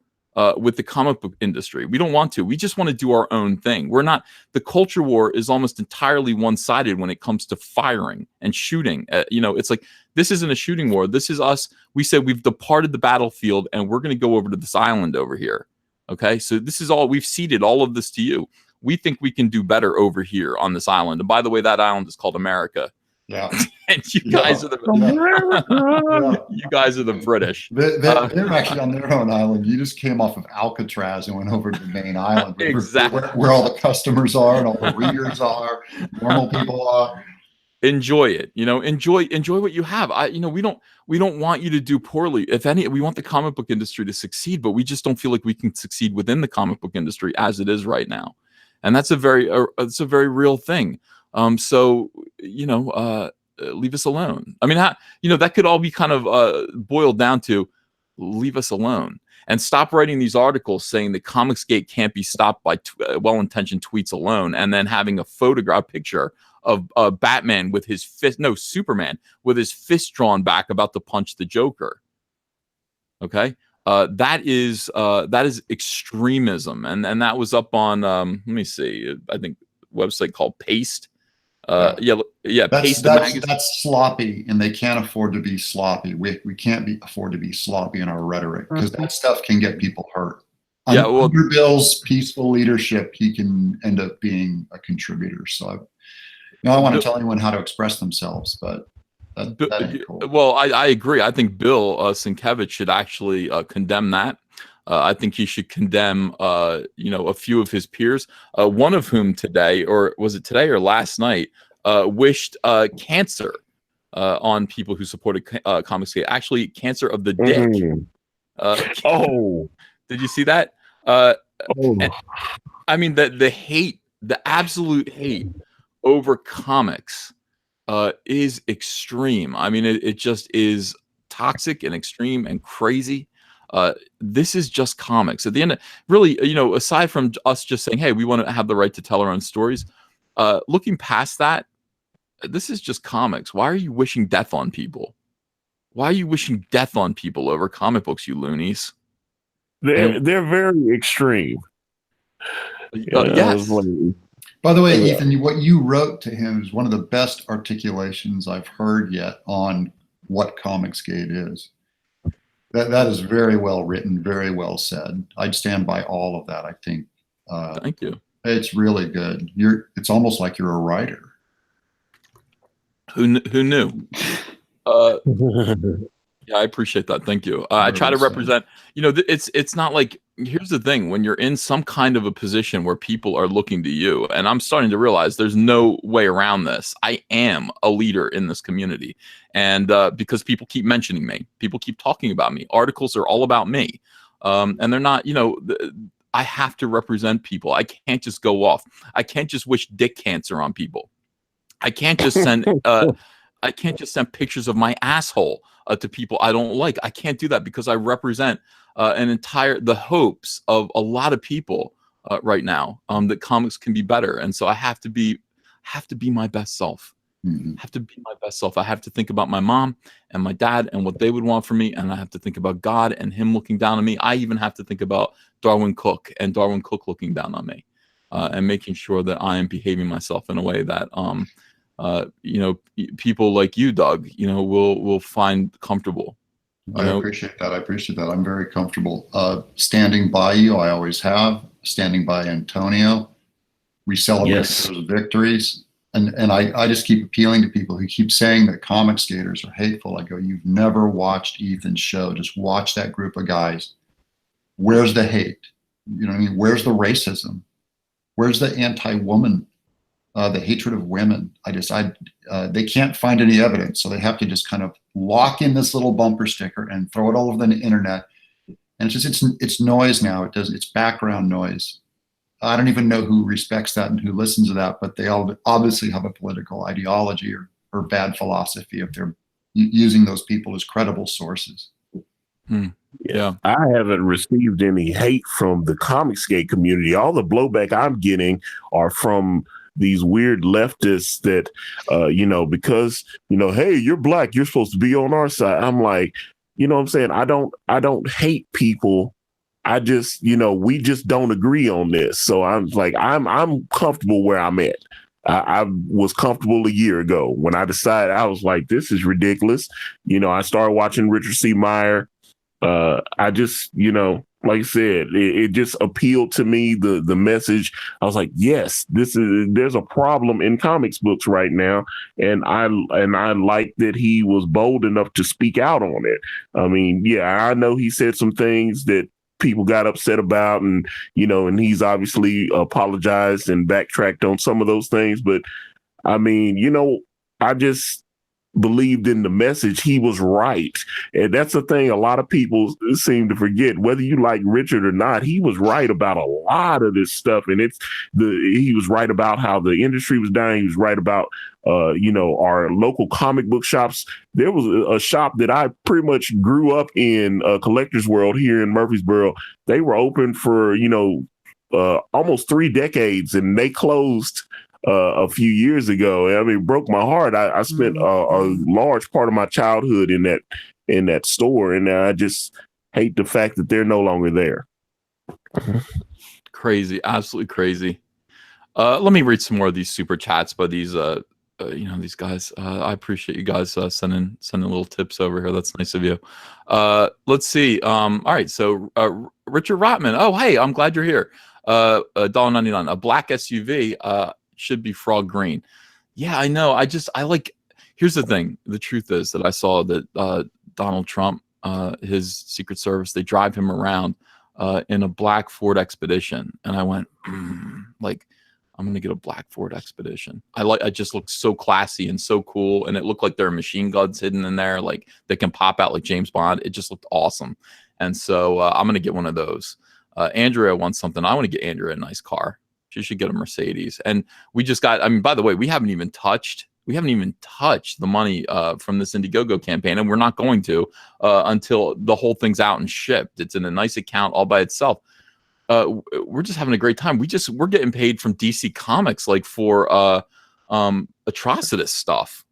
with the comic book industry. We don't want to. We just want to do our own thing. We're not. The culture war is almost entirely one-sided when it comes to firing and shooting. It's like, this isn't a shooting war. This is us. We said we've departed the battlefield and we're going to go over to this island over here. Okay, so this is all. We've ceded all of this to you. We think we can do better over here on this island. And by the way, that island is called America. Yeah. And you guys are the you guys are the British. They're actually on their own island. You just came off of Alcatraz and went over to the main island, Exactly. where all the customers are and all the readers are, normal people are. Enjoy it, enjoy what you have. We don't want you to do poorly. If any, we want the comic book industry to succeed, but we just don't feel like we can succeed within the comic book industry as it is right now. And that's a very real thing. So leave us alone. I mean, that could all be kind of boiled down to leave us alone and stop writing these articles saying that Comicsgate can't be stopped by well-intentioned tweets alone, and then having a picture of Batman with his fist, no, Superman with his fist drawn back about to punch the Joker. Okay. That is extremism. And that was up on, let me see, I think website called Paste. That's sloppy, and they can't afford to be sloppy. We can't afford to be sloppy in our rhetoric, because that stuff can get people hurt. Under Bill's peaceful leadership, he can end up being a contributor. So I don't want to tell anyone how to express themselves, but that ain't cool. Well, I agree. I think Bill Sienkiewicz should actually condemn that. I think he should condemn, a few of his peers, one of whom today, or was it today or last night, wished cancer on people who supported Comicsgate. Actually, cancer of the dick. Did you see that? I mean, the hate, the absolute hate over comics is extreme. I mean, it just is toxic and extreme and crazy. This is just comics. At the end, really, aside from us just saying, hey, we want to have the right to tell our own stories, looking past that, this is just comics. Why are you wishing death on people? Why are you wishing death on people over comic books, you loonies? They're very extreme. Yes. By the way, Ethan, what you wrote to him is one of the best articulations I've heard yet on what Comicsgate is. That is very well written, very well said. I'd stand by all of that. I think. Thank you. It's really good. It's almost like you're a writer. Who knew? Yeah, I appreciate that. Thank you. I try to represent. It's not like. Here's the thing: when you're in some kind of a position where people are looking to you, and I'm starting to realize there's no way around this. I am a leader in this community, and because people keep mentioning me, people keep talking about me. Articles are all about me, and they're not. I have to represent people. I can't just go off. I can't just wish dick cancer on people. I can't just send. I can't just send pictures of my asshole to people I don't like. I can't do that because I represent the hopes of a lot of people right now that comics can be better. And so I have to be my best self. Mm-hmm. Have to be my best self. I have to think about my mom and my dad and what they would want from me. And I have to think about God and him looking down on me. I even have to think about Darwin Cook and Darwin Cook looking down on me and making sure that I am behaving myself in a way that, people like you, Doug, will find comfortable. I appreciate that. I'm very comfortable standing by you. I always have. Standing by Antonio. We celebrate those victories. And I just keep appealing to people who keep saying that Comicsgaters are hateful. I go, you've never watched Ethan's show. Just watch that group of guys. Where's the hate? You know what I mean? Where's the racism? Where's the anti-woman? The hatred of women. They can't find any evidence. So they have to just kind of lock in this little bumper sticker and throw it all over the internet. And it's noise now. It's background noise. I don't even know who respects that and who listens to that, but they all obviously have a political ideology or bad philosophy if they're using those people as credible sources. Yeah. I haven't received any hate from the Comicsgate community. All the blowback I'm getting are from these weird leftists that, because, hey, you're black, you're supposed to be on our side. I'm like, you know what I'm saying? I don't hate people. I just, we just don't agree on this. So I'm like, I'm comfortable where I'm at. I was comfortable a year ago when I decided. I was like, this is ridiculous. I started watching Richard C. Meyer. I just, like I said, it just appealed to me, the message. I was like, yes, there's a problem in comics books right now, and I like that he was bold enough to speak out on it. I mean, yeah, I know he said some things that people got upset about, and and he's obviously apologized and backtracked on some of those things, but I mean, I just believed in the message. He was right. And that's the thing a lot of people seem to forget. Whether you like Richard or not, he was right about a lot of this stuff. And he was right about how the industry was dying. He was right about our local comic book shops. There was a shop that I pretty much grew up in, Collector's World here in Murfreesboro. They were open for almost 3 decades, and they closed a few years ago. I mean, it broke my heart. I spent a large part of my childhood in that store, and I just hate the fact that they're no longer there. Crazy, absolutely crazy. Let me read some more of these super chats by these these guys. I appreciate you guys sending little tips over here. That's nice of you. Let's see. All right, so Richard Rotman. Oh, hey, I'm glad you're here. $1.99. A black SUV. Should be frog green. Yeah, I know. I like. Here's the thing. The truth is that I saw that Donald Trump, his Secret Service, they drive him around in a black Ford Expedition, and I went, like, I'm gonna get a black Ford Expedition. I just looked so classy and so cool, and it looked like there are machine guns hidden in there, like that can pop out like James Bond. It just looked awesome, and so I'm gonna get one of those. Andrea wants something. I want to get Andrea a nice car. She should get a Mercedes. And we just got, I mean, by the way, we haven't even touched the money from this Indiegogo campaign, and we're not going to until the whole thing's out and shipped. It's in a nice account all by itself. We're just having a great time. We're getting paid from DC Comics, like for Atrocitus stuff.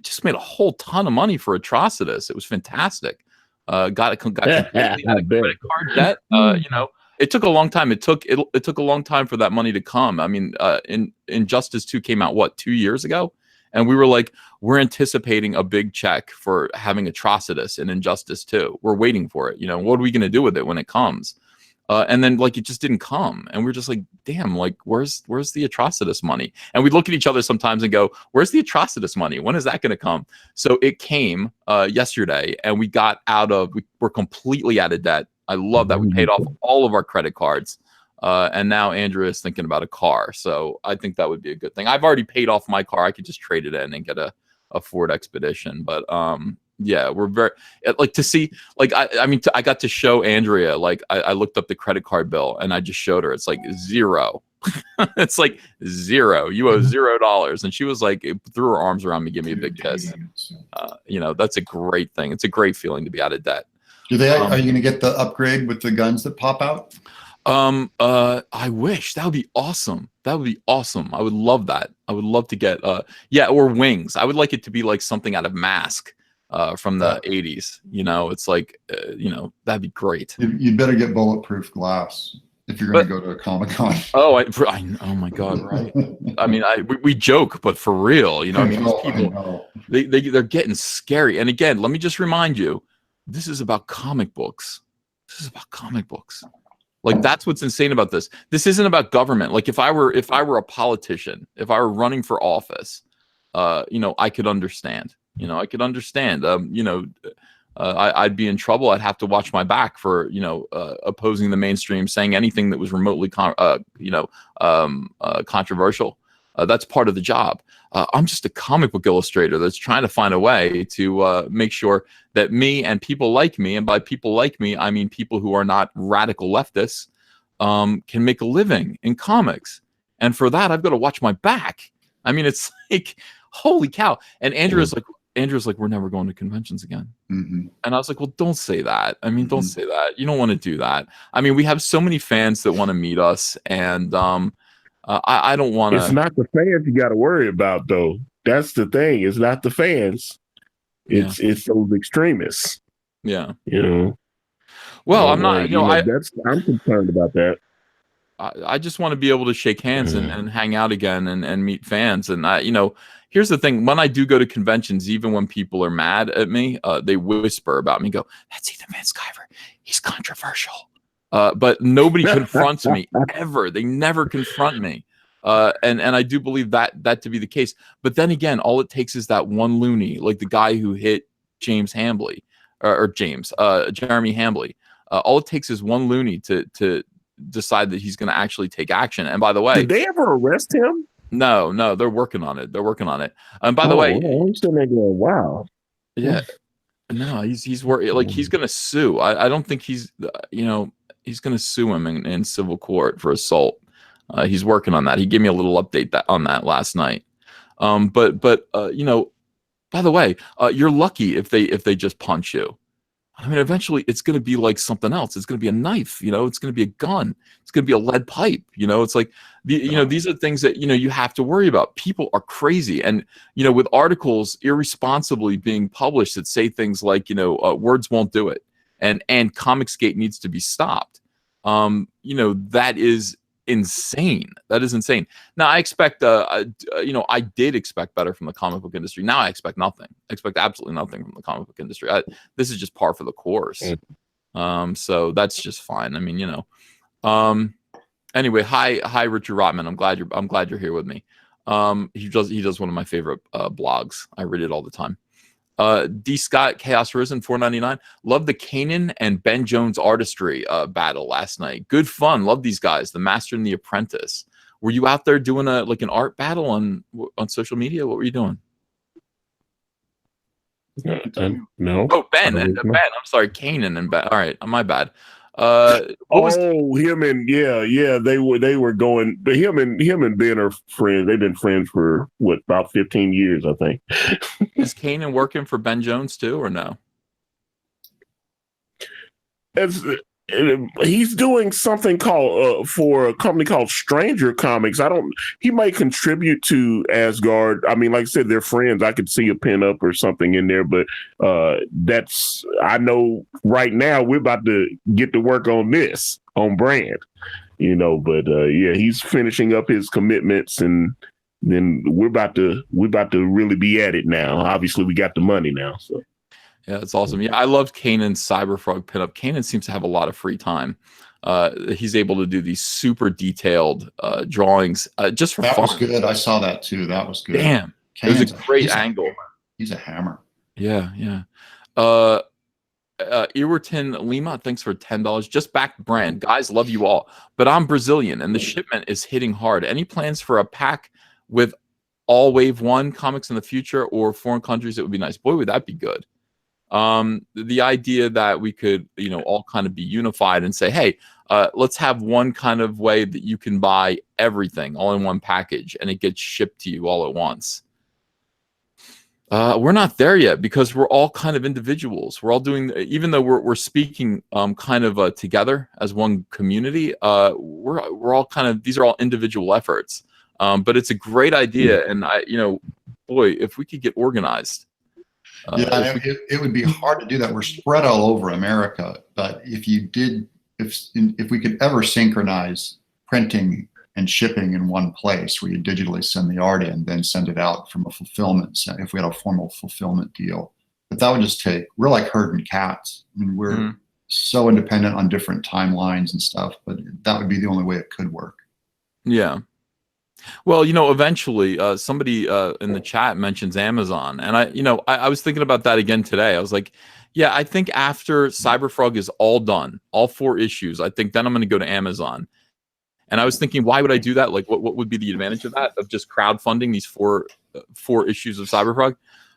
Just made a whole ton of money for Atrocitus. It was fantastic. Got completely out of credit card debt. It took a long time. It took a long time for that money to come. I mean, Injustice 2 came out, what, 2 years ago? And we were like, we're anticipating a big check for having Atrocitus in Injustice 2. We're waiting for it. What are we going to do with it when it comes? And then, like, it just didn't come. And we're just like, damn, like, where's the Atrocitus money? And we look at each other sometimes and go, where's the Atrocitus money? When is that going to come? So it came yesterday, and we're completely out of debt. I love that. We paid off all of our credit cards. And now Andrea is thinking about a car. So I think that would be a good thing. I've already paid off my car. I could just trade it in and get a Ford Expedition. But yeah, we're very, like, to see, like, I got to show Andrea, like, I looked up the credit card bill and I just showed her. It's like zero. It's like zero. You owe $0. And she was like, threw her arms around me, give me a big kiss. That's a great thing. It's a great feeling to be out of debt. Are you going to get the upgrade with the guns that pop out? I wish. That would be awesome. I would love that. I would love to get or wings. I would like it to be like something out of Mask from the 80s. It's like that'd be great. You'd better get bulletproof glass if you're going to go to a Comic-Con. Oh, oh my God, right. I mean, we joke, but for real, people, they're getting scary. And again, let me just remind you, this is about comic books. Like, that's what's insane about this. This isn't about government. Like, if I were a politician, if I were running for office, I could understand. I'd be in trouble. I'd have to watch my back for opposing the mainstream, saying anything that was remotely controversial. That's part of the job. I'm just a comic book illustrator that's trying to find a way to make sure that me and people like me, and by people like me, I mean people who are not radical leftists, can make a living in comics. And for that, I've got to watch my back. I mean, it's like, holy cow. And Andrew's like, we're never going to conventions again. Mm-hmm. And I was like, well, don't say that. I mean, don't say that. You don't want to do that. I mean, we have so many fans that want to meet us, and I don't want to. It's not the fans you got to worry about, though. That's the thing. It's not the fans. It's those extremists. Yeah. Well, I'm not. I'm concerned about that. I just want to be able to shake hands and hang out again and meet fans. And here's the thing: when I do go to conventions, even when people are mad at me, they whisper about me. Go, that's Ethan Van Sciver. He's controversial. But nobody confronts me ever. They never confront me. And I do believe that to be the case. But then again, all it takes is that one loony, like the guy who hit James Hambley or Jeremy Hambley. All it takes is one loony to decide that he's going to actually take action. And by the way, did they ever arrest him? No, they're working on it. And by the way, I'm still there going, wow. Yeah, no, he's worried. Like he's going to sue. I don't think he's he's going to sue him in civil court for assault. He's working on that. He gave me a little update on that last night. But by the way, you're lucky if they just punch you. I mean, eventually it's going to be like something else. It's going to be a knife, it's going to be a gun. It's going to be a lead pipe. It's like these are things that, you have to worry about. People are crazy. And, with articles irresponsibly being published that say things like, words won't do it. And Comicsgate needs to be stopped. That is insane. That is insane. Now I expect, I did expect better from the comic book industry. Now I expect nothing. I expect absolutely nothing from the comic book industry. This is just par for the course. So that's just fine. I mean, anyway, hi Richard Rotman. I'm glad you're here with me. He does one of my favorite blogs. I read it all the time. D Scott Chaos Risen 499. Love the Kanan and Ben Jones artistry battle last night. Good fun. Love these guys. The Master and the Apprentice. Were you out there doing an art battle on social media? What were you doing? No. Oh, Ben. I'm sorry, Kanan and Ben. All right, my bad. Him and they were going. But him and Ben are friends. They've been friends for about 15 years, I think. Is Kanan working for Ben Jones too, or no? He's doing something called for a company called Stranger Comics. He might contribute to Asgard. I mean, like I said, they're friends. I could see a pinup or something in there, but I know right now we're about to get to work on this on brand, but he's finishing up his commitments, and then we're about to really be at it now. Obviously we got the money now, so. Yeah, it's awesome. Yeah, I loved Kanan's Cyberfrog pinup. Kanan seems to have a lot of free time. He's able to do these super detailed drawings just for fun. That was good. I saw that too. That was good. Damn, it was a great angle. He's a hammer. Yeah. Ewerton Lima, thanks for $10. Just back brand. Guys, love you all. But I'm Brazilian and the shipment is hitting hard. Any plans for a pack with all Wave 1 comics in the future or foreign countries? It would be nice. Boy, would that be good. The idea that we could, all kind of be unified and say, hey, let's have one kind of way that you can buy everything all in one package and it gets shipped to you all at once. We're not there yet because we're all kind of individuals. We're all doing, even though we're speaking kind of together as one community, we're all kind of, these are all individual efforts. But it's a great idea. And boy, if we could get organized. It would be hard to do that. We're spread all over America, but if we could ever synchronize printing and shipping in one place where you digitally send the art in, then send it out from a fulfillment, if we had a formal fulfillment deal, but that would just we're like herding cats. I mean, we're so independent on different timelines and stuff, but that would be the only way it could work. Yeah. Well, eventually somebody in the chat mentions Amazon. And I was thinking about that again today. I was like, yeah, I think after Cyberfrog is all done, all 4 issues, I think then I'm going to go to Amazon. And I was thinking, why would I do that? Like, what would be the advantage of that, of just crowdfunding these four issues of Cyberfrog?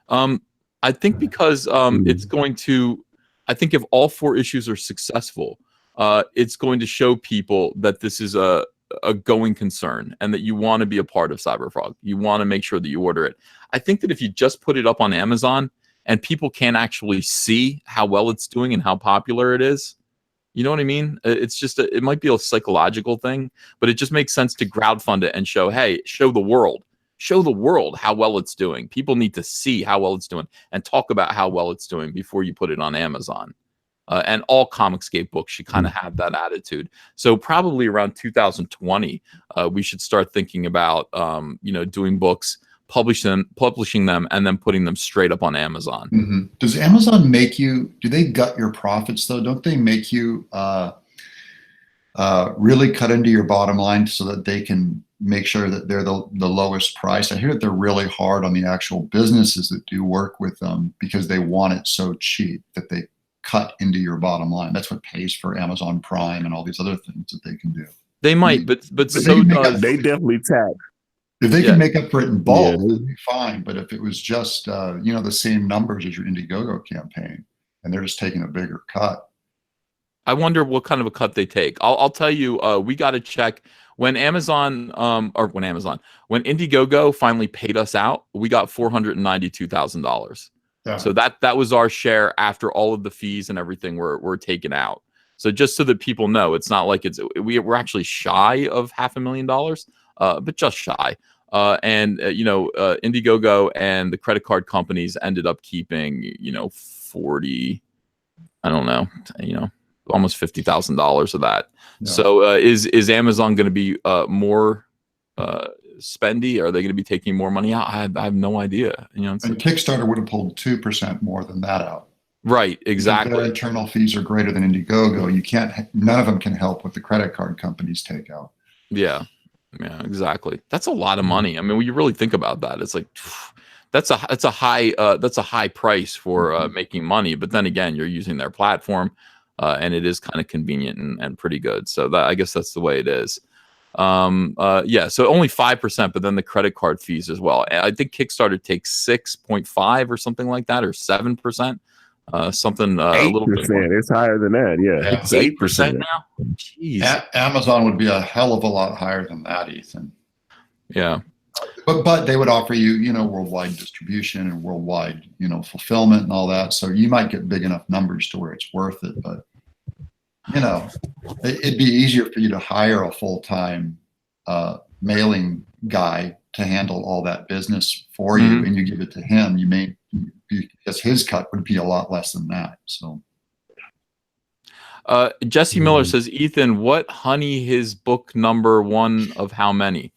I think because it's going to, I think if all 4 issues are successful, it's going to show people that this is a going concern and that you want to be a part of Cyberfrog. You want to make sure that you order it. I think that if you just put it up on Amazon and people can't actually see how well it's doing and how popular it is, you know what I mean? It's just, it might be a psychological thing, but it just makes sense to crowdfund it and show the world how well it's doing. People need to see how well it's doing and talk about how well it's doing before you put it on Amazon. And all Comicsgate books should kind of have that attitude. So probably around 2020, we should start thinking about, doing books, publishing them, and then putting them straight up on Amazon. Mm-hmm. Does Amazon do they gut your profits though? Don't they make you, really cut into your bottom line so that they can make sure that they're the lowest price. I hear that they're really hard on the actual businesses that do work with them because they want it so cheap that they cut into your bottom line. That's what pays for Amazon Prime and all these other things that they can do. They might, but so does They definitely tax. If they can make up for it in bulk, Yeah. it'd be fine. But if it was just the same numbers as your Indiegogo campaign, and they're just taking a bigger cut. I wonder what kind of a cut they take. I'll tell you, we got to check when when Indiegogo finally paid us out, we got $492,000. Yeah. So that was our share after all of the fees and everything were taken out. So just so that people know, it's not like we're actually shy of $500,000, but just shy. Indiegogo and the credit card companies ended up keeping 40, I don't know, almost $50,000 of that. Yeah. So is Amazon going to be more spendy? Are they going to be taking more money out? I have no idea. And Kickstarter would have pulled 2% more than that out. Right, exactly. Their internal fees are greater than Indiegogo. None of them can help with the credit card companies take out. Yeah, exactly. That's a lot of money. I mean, when you really think about that, it's like that's a high price for making money. But then again, you're using their platform. And it is kind of convenient and pretty good. So I guess that's the way it is. So only 5%, but then the credit card fees as well. I think Kickstarter takes 6.5 or something like that, or 7%, something a little bit more. It's higher than that. Yeah. It's 8% now. Jeez. Amazon would be a hell of a lot higher than that, Ethan. Yeah. But they would offer you, worldwide distribution and worldwide, fulfillment and all that. So you might get big enough numbers to where it's worth it. But, it'd be easier for you to hire a full-time mailing guy to handle all that business for you, and you give it to him. Because his cut would be a lot less than that. So. Jesse Miller says, Ethan, what honey his book number one of how many?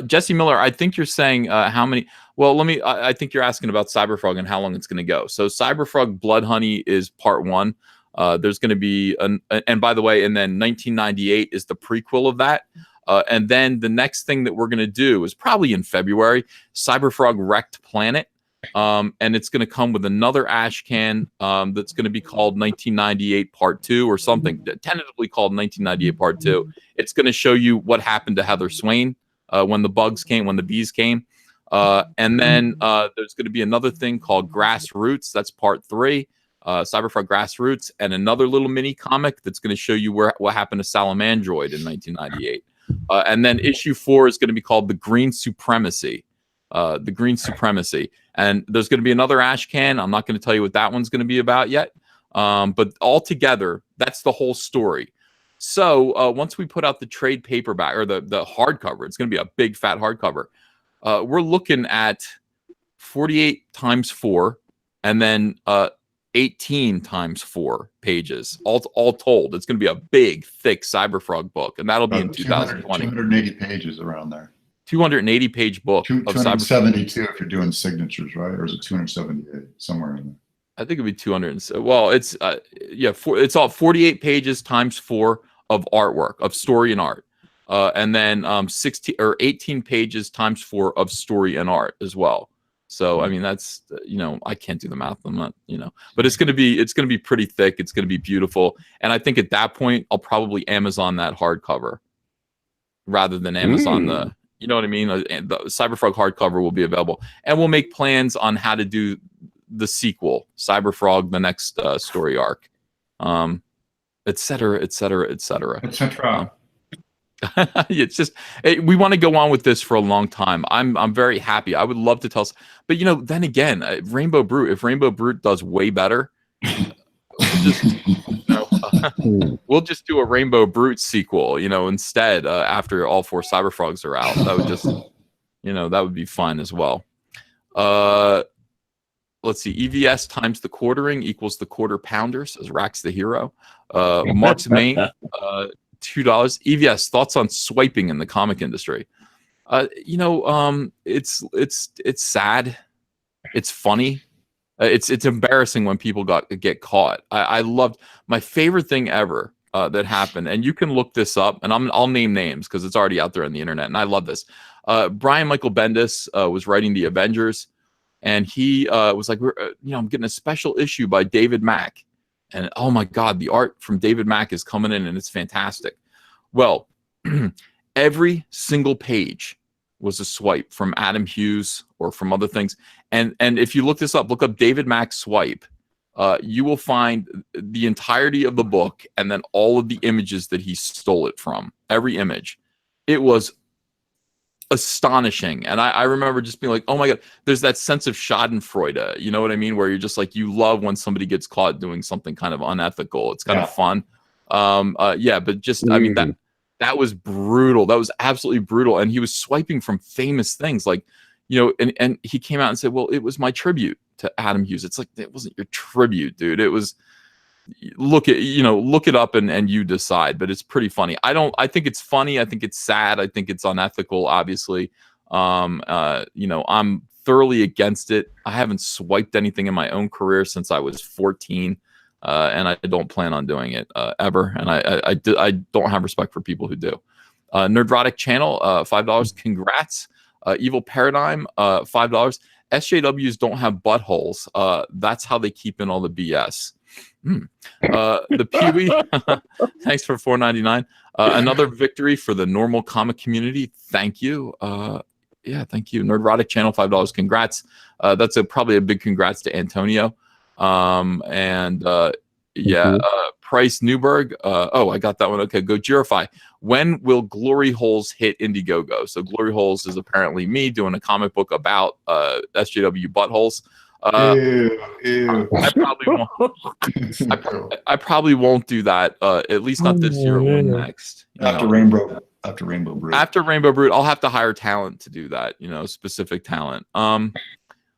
Jesse Miller, I think you're saying how many. Well, I think you're asking about Cyberfrog and how long it's going to go. So Cyberfrog Blood Honey is part one. There's going to be and by the way, and then 1998 is the prequel of that. And then the next thing that we're going to do is probably in February, Cyberfrog Wrecked Planet. And it's going to come with another ash can that's going to be called 1998 Part 2 or something, tentatively called 1998 Part 2. It's going to show you what happened to Heather Swain when the bees came. And then there's going to be another thing called Grassroots. That's Part 3, Cyberfrog Grassroots, and another little mini comic that's going to show you what happened to Salamandroid in 1998. And then issue 4 is going to be called The Green Supremacy. The Green Supremacy. And there's going to be another ash can. I'm not going to tell you what that one's going to be about yet. But altogether, that's the whole story. So once we put out the trade paperback or the hardcover, it's going to be a big fat hardcover. We're looking at 48 times 4 and then 18 times 4 pages, all told. It's going to be a big, thick Cyberfrog book, and that'll be in 2020. 280 pages around there. 280 page book. 272 if you're doing signatures, right? Or is it 278 somewhere in there? I think it'd be 200. Well, it's it's all 48 pages times 4 of artwork, of story and art, and then 16 or 18 pages times 4 of story and art as well. So I mean, that's I can't do the math. I'm not but it's gonna be pretty thick. It's gonna be beautiful, and I think at that point I'll probably Amazon that hardcover rather than Amazon the. You know what I mean? The Cyberfrog hardcover will be available, and we'll make plans on how to do the sequel, Cyberfrog, the next story arc, et cetera, et cetera, et cetera. Et cetera. It's just we want to go on with this for a long time. I'm very happy. I would love to tell, but then again, Rainbow Brute. If Rainbow Brute does way better, we'll just do a Rainbow Brute sequel, instead after all 4 Cyberfrogs are out. That would just, that would be fun as well. Let's see. EVS times the quartering equals the quarter pounder, says Rax the Hero. Mark's Main, $2. EVS, thoughts on swiping in the comic industry? It's sad. It's funny. It's embarrassing when people get caught. I loved my favorite thing ever that happened, and you can look this up, and I'll name names because it's already out there on the internet, and I love this. Brian Michael Bendis was writing the Avengers, and he was like, I'm getting a special issue by David Mack, and oh my God, the art from David Mack is coming in, and it's fantastic. Well, every single page was a swipe from Adam Hughes or from other things, and if you look this up, look up David Mack swipe. You will find the entirety of the book and then all of the images that he stole it from. Every image. It was astonishing. And I remember just being like, oh my God, there's that sense of schadenfreude. You know what I mean? Where you're just like, you love when somebody gets caught doing something kind of unethical. It's kind of fun. But just, I mean, that was brutal. That was absolutely brutal. And he was swiping from famous things like, and he came out and said, well, it was my tribute to Adam Hughes. It's like, it wasn't your tribute, dude. It was, look it up and you decide, but it's pretty funny. I think it's funny. I think it's sad. I think it's unethical, obviously. I'm thoroughly against it. I haven't swiped anything in my own career since I was 14. And I don't plan on doing it ever. And I don't have respect for people who do. Nerdrotic Channel, $5. Congrats. Evil Paradigm, $5. SJWs don't have buttholes. That's how they keep in all the BS. The Pee-wee, thanks for $4.99. Another victory for the normal comic community. Thank you. Thank you. Nerdrotic Channel, $5. Congrats. That's probably a big congrats to Antonio. Price Newberg. I got that one. Okay, Gojirify. When will Glory Holes hit Indiegogo? So Glory Holes is apparently me doing a comic book about SJW buttholes. Ew. I probably won't do that. At least not this year or next. After Rainbow Brute. After Rainbow Brute, I'll have to hire talent to do that. Specific talent.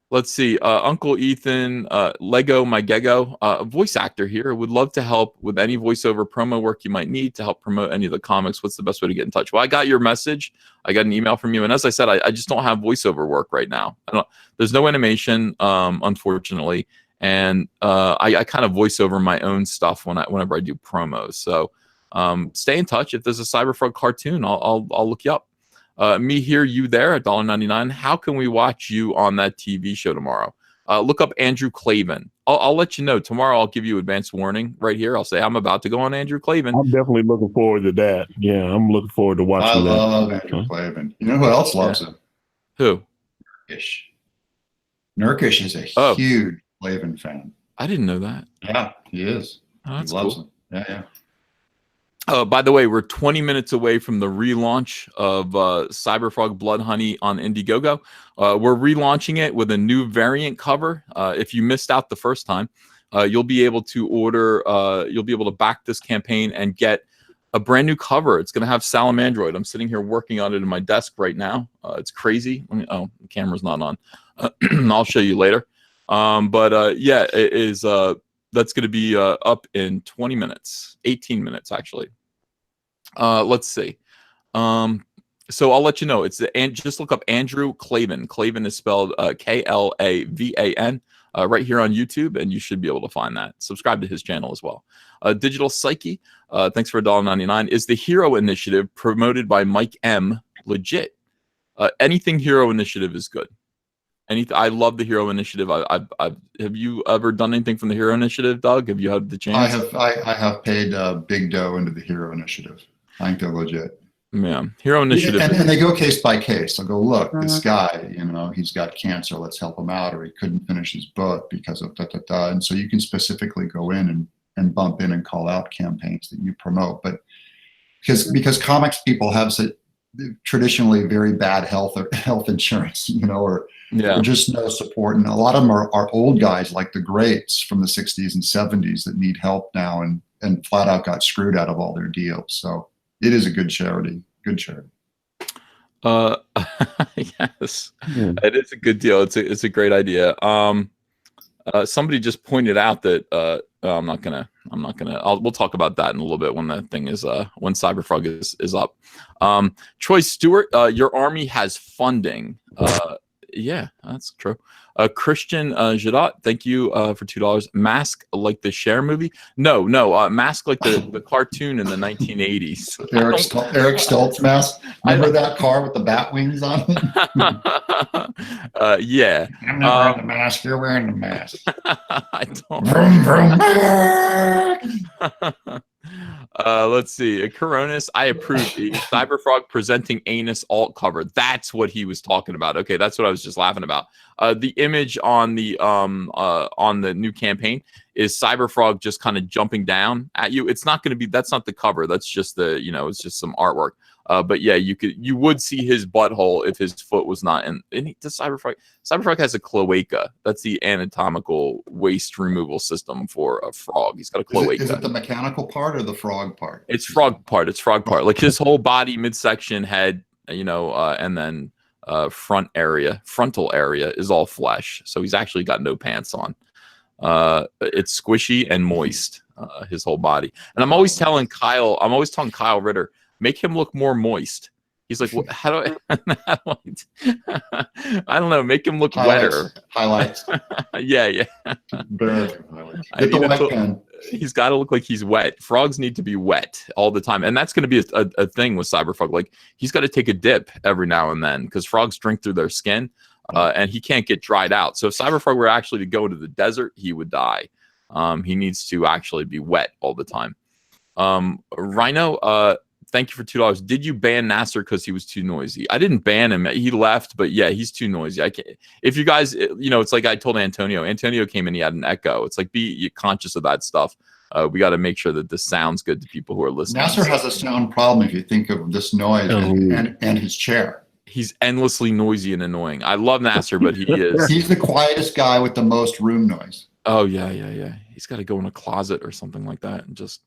Let's see. Uncle Ethan, Lego My Gego, a voice actor here. Would love to help with any voiceover promo work you might need to help promote any of the comics. What's the best way to get in touch? Well, I got your message. I got an email from you. And as I said, I just don't have voiceover work right now. There's no animation, unfortunately. And I kind of voice over my own stuff whenever I do promos. So stay in touch. If there's a Cyberfrog cartoon, I'll look you up. Me here, you there, $1.99. How can we watch you on that TV show tomorrow? Look up Andrew Klavan. I'll let you know. Tomorrow I'll give you advance warning right here. I'll say I'm about to go on Andrew Klavan. I'm definitely looking forward to that. Yeah, I'm looking forward to watching that. I love Andrew Klavan. You know who else loves him? Who? Nurkish. Nurkish is a huge Klavan fan. I didn't know that. Yeah, he is. Oh, that's he loves cool. him. Yeah. By the way, we're 20 minutes away from the relaunch of Cyberfrog Blood Honey on Indiegogo. We're relaunching it with a new variant cover. If you missed out the first time, you'll be able to order, you'll be able to back this campaign and get a brand new cover. It's going to have Salamandroid. I'm sitting here working on it in my desk right now. It's crazy. The camera's not on. I'll show you later. It is. That's going to be up in 20 minutes, 18 minutes, actually. Let's see. So I'll let you know. Just look up Andrew Klavan. Klavan is spelled Klavan, right here on YouTube, and you should be able to find that. Subscribe to his channel as well. Digital Psyche, thanks for $1.99. Is the Hero Initiative promoted by Mike M legit? Anything Hero Initiative is good. I love the Hero Initiative. Have you ever done anything from the Hero Initiative, Doug? Have you had the chance? I have paid big dough into the Hero Initiative. I think they're legit. Yeah, Hero Initiative. And they go case by case. They'll go, look, this guy, he's got cancer. Let's help him out. Or he couldn't finish his book because of da-da-da. And so you can specifically go in and bump in and call out campaigns that you promote. But because comics people have traditionally very bad health insurance, or just no support. And a lot of them are old guys like the greats from the 60s and 70s that need help now and flat out got screwed out of all their deals. So it is a good charity. Good charity. Yes, it is a good deal. It's a great idea. Somebody just pointed out that we'll talk about that in a little bit when that thing is when Cyberfrog is up. Troy Stewart, your army has funding. Yeah, that's true. Christian Jadot, thank you for $2. Mask like the Cher movie? No, Mask like the cartoon in the 1980s. Eric Stoltz mask. Remember that car with the bat wings on it? Yeah. I'm not wearing the mask. You're wearing the mask. I don't. Vroom, vroom. Let's see. Coronis, I approve the Cyberfrog presenting anus alt cover. That's what he was talking about. Okay, that's what I was just laughing about. The image on the new campaign is Cyberfrog just kind of jumping down at you. It's not going to be. That's not the cover. That's just the it's just some artwork. But yeah, you would see his butthole if his foot was not in. And the Cyberfrog has a cloaca. That's the anatomical waste removal system for a frog. He's got a cloaca. Is it the mechanical part or the frog part? It's frog part. Like his whole body, midsection, head, and then frontal area is all flesh. So he's actually got no pants on. It's squishy and moist. His whole body. And I'm always telling Kyle Ritter, make him look more moist. He's like, how do I? I don't know. Make him look wetter. Highlights. Yeah. Get the wet pen. He's got to look like he's wet. Frogs need to be wet all the time, and that's going to be a thing with Cyberfrog. Like he's got to take a dip every now and then because frogs drink through their skin, and he can't get dried out. So if Cyberfrog were actually to go to the desert, he would die. He needs to actually be wet all the time. Rhino, thank you for $2. Did you ban Nasser because he was too noisy? I didn't ban him. He left, but yeah, he's too noisy. I can't. If you guys, it's like I told Antonio. Antonio came in, he had an echo. It's like be conscious of that stuff. We got to make sure that this sounds good to people who are listening. Nasser has a sound problem if you think of this noise and his chair. He's endlessly noisy and annoying. I love Nasser, but he is. He's the quietest guy with the most room noise. Oh yeah. He's got to go in a closet or something like that and just.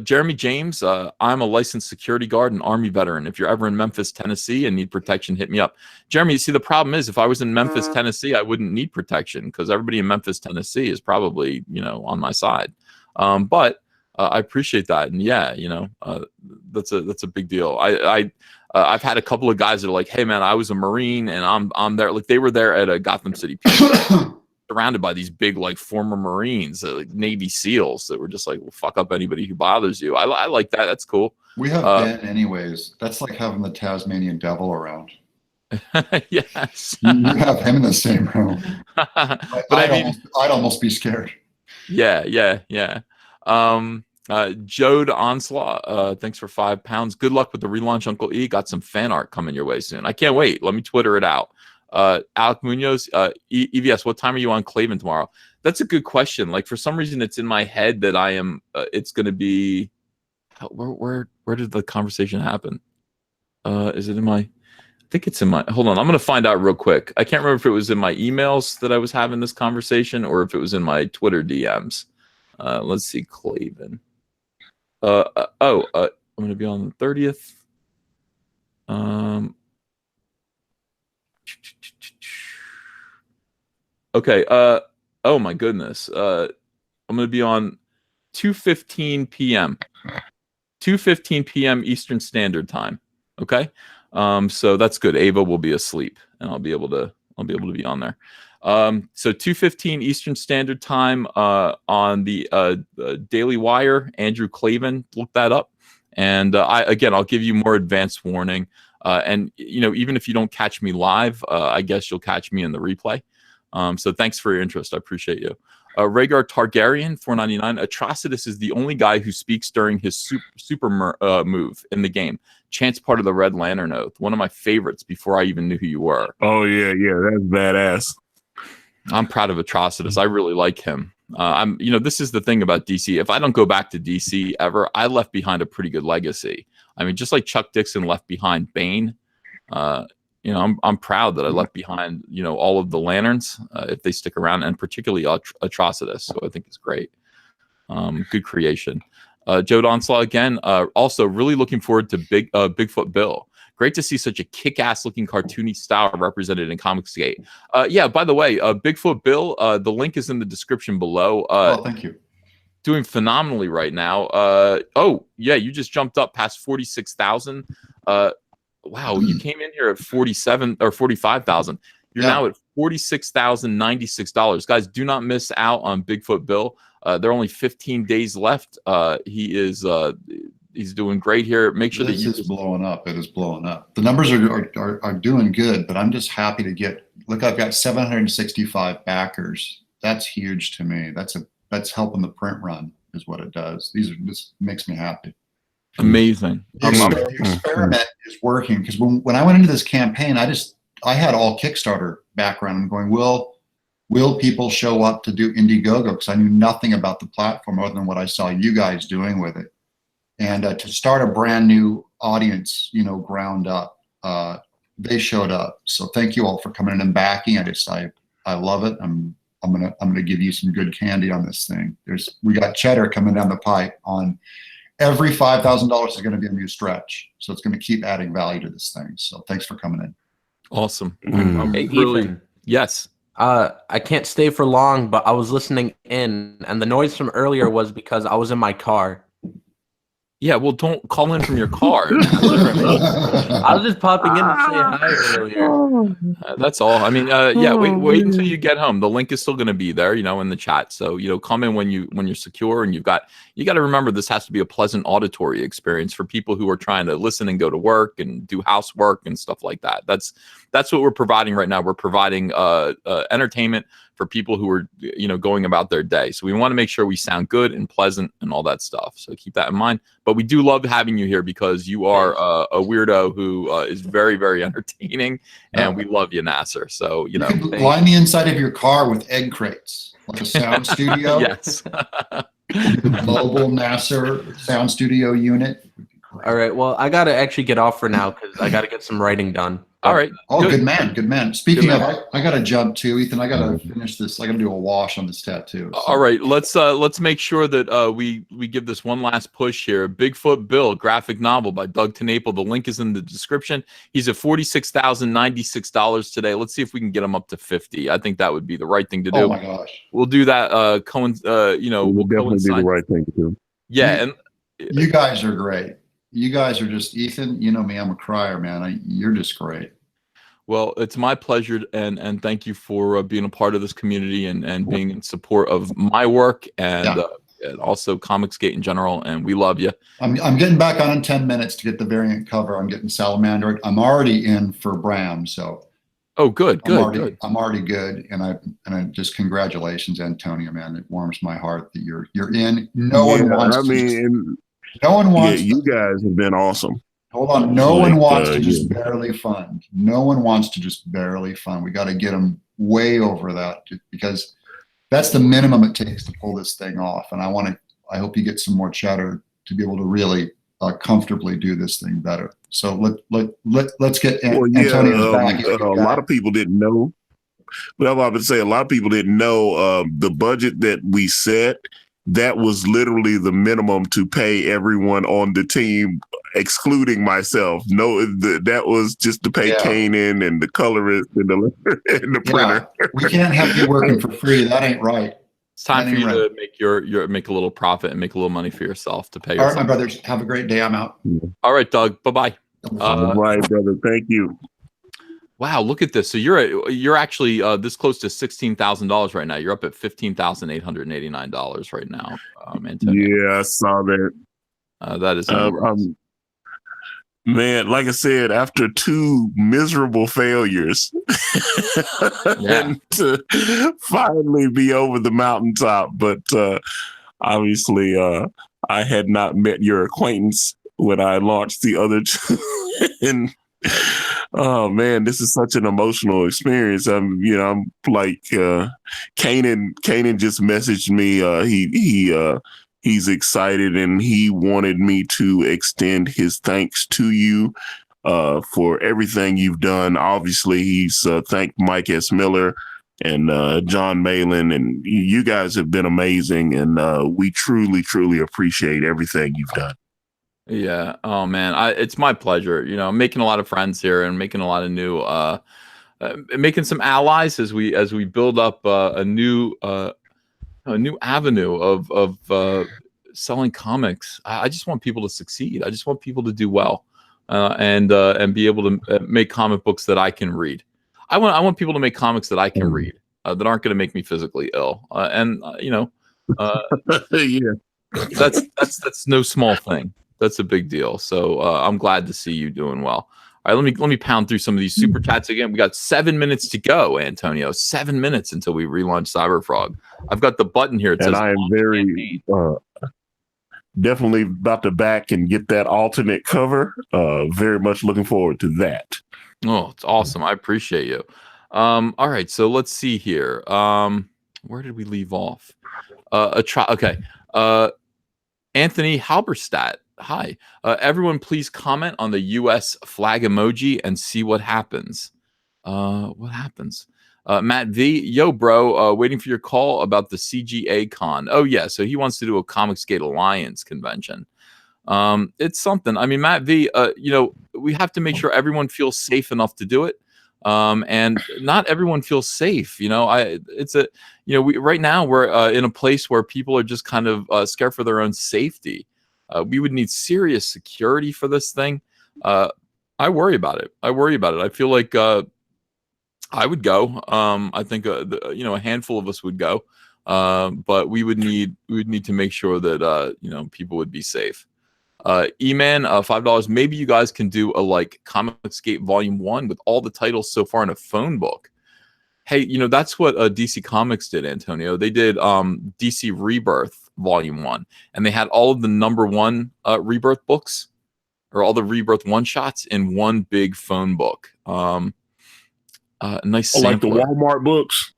Jeremy James, I'm a licensed security guard and Army veteran. If you're ever in Memphis, Tennessee and need protection, hit me up. Jeremy, you see, the problem is if I was in Memphis, Tennessee, I wouldn't need protection because everybody in Memphis, Tennessee is probably, on my side. But I appreciate that. And yeah, that's a big deal. I've had a couple of guys that are like, hey man, I was a Marine and I'm there. Like they were there at a Gotham City surrounded by these big like former Marines, like Navy SEALs that were just like, well, fuck up anybody who bothers you. I like that. That's cool. We have Ben anyways. That's like having the Tasmanian devil around. Yes. You have him in the same room. But I'd almost be scared. Yeah. Jode Onslaught, thanks for £5. Good luck with the relaunch, Uncle E. Got some fan art coming your way soon. I can't wait. Let me Twitter it out. Alec Munoz, EVS, what time are you on Claven tomorrow? That's a good question. Like for some reason, it's in my head that I am. It's going to be. Where did the conversation happen? Is it in my? I think it's in my. Hold on, I'm going to find out real quick. I can't remember if it was in my emails that I was having this conversation or if it was in my Twitter DMs. Let's see, Claven. I'm going to be on the 30th. Okay. Oh my goodness. I'm going to be on 2:15 p.m. 2:15 p.m. Eastern Standard Time. Okay. So that's good. Ava will be asleep, and I'll be able to be on there. So 2:15 Eastern Standard Time on the Daily Wire. Andrew Claven, look that up, and I'll give you more advanced warning. And even if you don't catch me live, I guess you'll catch me in the replay. So thanks for your interest. I appreciate you. Rhaegar Targaryen, $4.99. Atrocitus is the only guy who speaks during his super move in the game. Chance part of the Red Lantern Oath. One of my favorites before I even knew who you were. Oh, yeah. That's badass. I'm proud of Atrocitus. I really like him. This is the thing about DC. If I don't go back to DC ever, I left behind a pretty good legacy. I mean, just like Chuck Dixon left behind Bane, I'm proud that I left behind, all of the Lanterns, if they stick around, and particularly Atrocitus. So I think it's great. Good creation. Joe Onslaught again. Also really looking forward to Bigfoot Bill. Great to see such a kick-ass looking cartoony style represented in Comicsgate. Yeah, by the way, Bigfoot Bill, the link is in the description below. Thank you. Doing phenomenally right now. You just jumped up past 46,000. Wow, you came in here at 47 or 45,000. You're now at $46,096. Guys, do not miss out on Bigfoot Bill. There are only 15 days left. He is he's doing great here. Make sure this that is blowing up. It is blowing up. The numbers are doing good, but I'm just happy to get. Look, I've got 765 backers. That's huge to me. That's helping the print run is what it does. This makes me happy. Amazing. The experiment is working because when I went into this campaign, I had all Kickstarter background. I'm going, will people show up to do Indiegogo? Because I knew nothing about the platform other than what I saw you guys doing with it. And to start a brand new audience, ground up, they showed up. So thank you all for coming in and backing. I love it. I'm gonna give you some good candy on this thing. We got cheddar coming down the pipe on every $5,000 is going to be a new stretch. So it's going to keep adding value to this thing. So thanks for coming in. Awesome. Hey, Ethan. Yes. I can't stay for long, but I was listening in, and the noise from earlier was because I was in my car. Yeah, well, don't call in from your car. I was just popping in to say hi earlier. That's all. I mean, wait until you get home. The link is still going to be there, in the chat. So, come in when you're secure, and you got to remember this has to be a pleasant auditory experience for people who are trying to listen and go to work and do housework and stuff like that. That's what we're providing right now. We're providing entertainment for people who are, going about their day. So we want to make sure we sound good and pleasant and all that stuff. So keep that in mind. But we do love having you here because you are a weirdo who is very, very entertaining, and we love you, Nasser. So, you can line the inside of your car with egg crates, like a sound studio. Yes. Mobile Nasser sound studio unit. All right. Well, I got to actually get off for now because I got to get some writing done. All right. Oh, good man. Speaking of, I got to jump too, Ethan. I got to finish this. I got to do a wash on this tattoo. So. All right. Let's make sure that we give this one last push here. Bigfoot Bill, graphic novel by Doug TeNapel. The link is in the description. He's at $46,096 today. Let's see if we can get him up to 50. I think that would be the right thing to do. Oh my gosh. We'll do that. We'll definitely be the right thing to do. Yeah, you guys are great. You guys are just, Ethan, you know me, I'm a crier, man. You're just great. Well, it's my pleasure, and thank you for being a part of this community and being in support of my work and also Comicsgate in general, and we love you. I'm getting back on in 10 minutes to get the variant cover. I'm getting Salamander. I'm already in for Bram, so. Oh, good. I'm already good, and I just congratulations, Antonio, man. It warms my heart that you're in. No one wants Yeah, you guys have been awesome. Hold on. No one wants to just barely fund. No one wants to just barely fund. We got to get them way over that because that's the minimum it takes to pull this thing off. And I hope you get some more cheddar to be able to really comfortably do this thing better. So let's get Antonio back. A lot of people didn't know. Well, I would say a lot of people didn't know the budget that we set. That was literally the minimum to pay everyone on the team, excluding myself. That was just to pay Kanan and the colorist and the printer. We can't have you working for free. That ain't right. It's time for you to make a little profit and make a little money for yourself to pay. All right, my brothers. Have a great day. I'm out. All right, Doug. Bye-bye. All right, brother. Thank you. Wow, look at this. So you're actually this close to $16,000 right now. You're up at $15,889 right now, Antonio. Yeah, I saw that. That is man, like I said, after 2 miserable failures and to finally be over the mountaintop, but obviously I had not met your acquaintance when I launched the other 2 and oh man, this is such an emotional experience. I'm like Kanan just messaged me. He's excited and he wanted me to extend his thanks to you for everything you've done. Obviously, he's thanked Mike S. Miller and John Malin, and you guys have been amazing, and we truly, truly appreciate everything you've done. Yeah. Oh man, it's my pleasure. I'm making a lot of friends here and making a lot of new, making some allies as we build up a new avenue of selling comics. I just want people to succeed. I just want people to do well, and be able to make comic books that I can read. I want people to make comics that I can read, that aren't going to make me physically ill. Yeah. That's no small thing. That's a big deal. So I'm glad to see you doing well. All right, let me pound through some of these super chats again. We got 7 minutes to go, Antonio. 7 minutes until we relaunch Cyberfrog. I've got the button here. It says, and I am very definitely about to back and get that alternate cover. Very much looking forward to that. Oh, it's awesome. I appreciate you. All right, so let's see here. Where did we leave off? Okay. Anthony Halberstadt. Hi. Everyone, please comment on the U.S. flag emoji and see what happens. What happens? Matt V. Yo, bro. Waiting for your call about the CGA Con. Oh, yeah. So he wants to do a Comicsgate Alliance convention. It's something. I mean, Matt V, we have to make sure everyone feels safe enough to do it. And not everyone feels safe. Right now we're in a place where people are just kind of scared for their own safety. We would need serious security for this thing. I worry about it. I feel like I would go. I think a handful of us would go, but we would need to make sure that people would be safe. E-Man, $5. Maybe you guys can do a Comicsgate Volume 1 with all the titles so far in a phone book. Hey, that's what DC Comics did, Antonio. They did DC Rebirth Volume 1, and they had all of the number 1 Rebirth books, or all the Rebirth one-shots in one big phone book. Nice sampler. Like the Walmart books?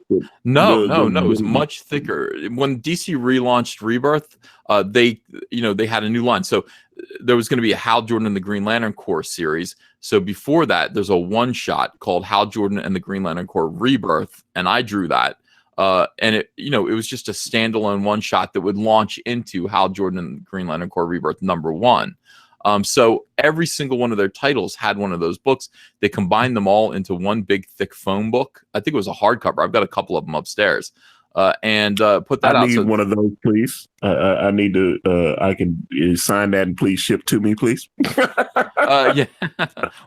No, it was much thicker. When DC relaunched Rebirth, they had a new line. So there was going to be a Hal Jordan and the Green Lantern Corps series. So before that, there's a one-shot called Hal Jordan and the Green Lantern Corps Rebirth, and I drew that. And it was just a standalone one-shot that would launch into Hal Jordan and the Green Lantern Corps Rebirth number 1. So every single one of their titles had one of those books. They combined them all into one big thick phone book. I think it was a hardcover. I've got a couple of them upstairs. And put that out. I need one of those, please. I need to. I can sign that and please ship to me, please. Yeah.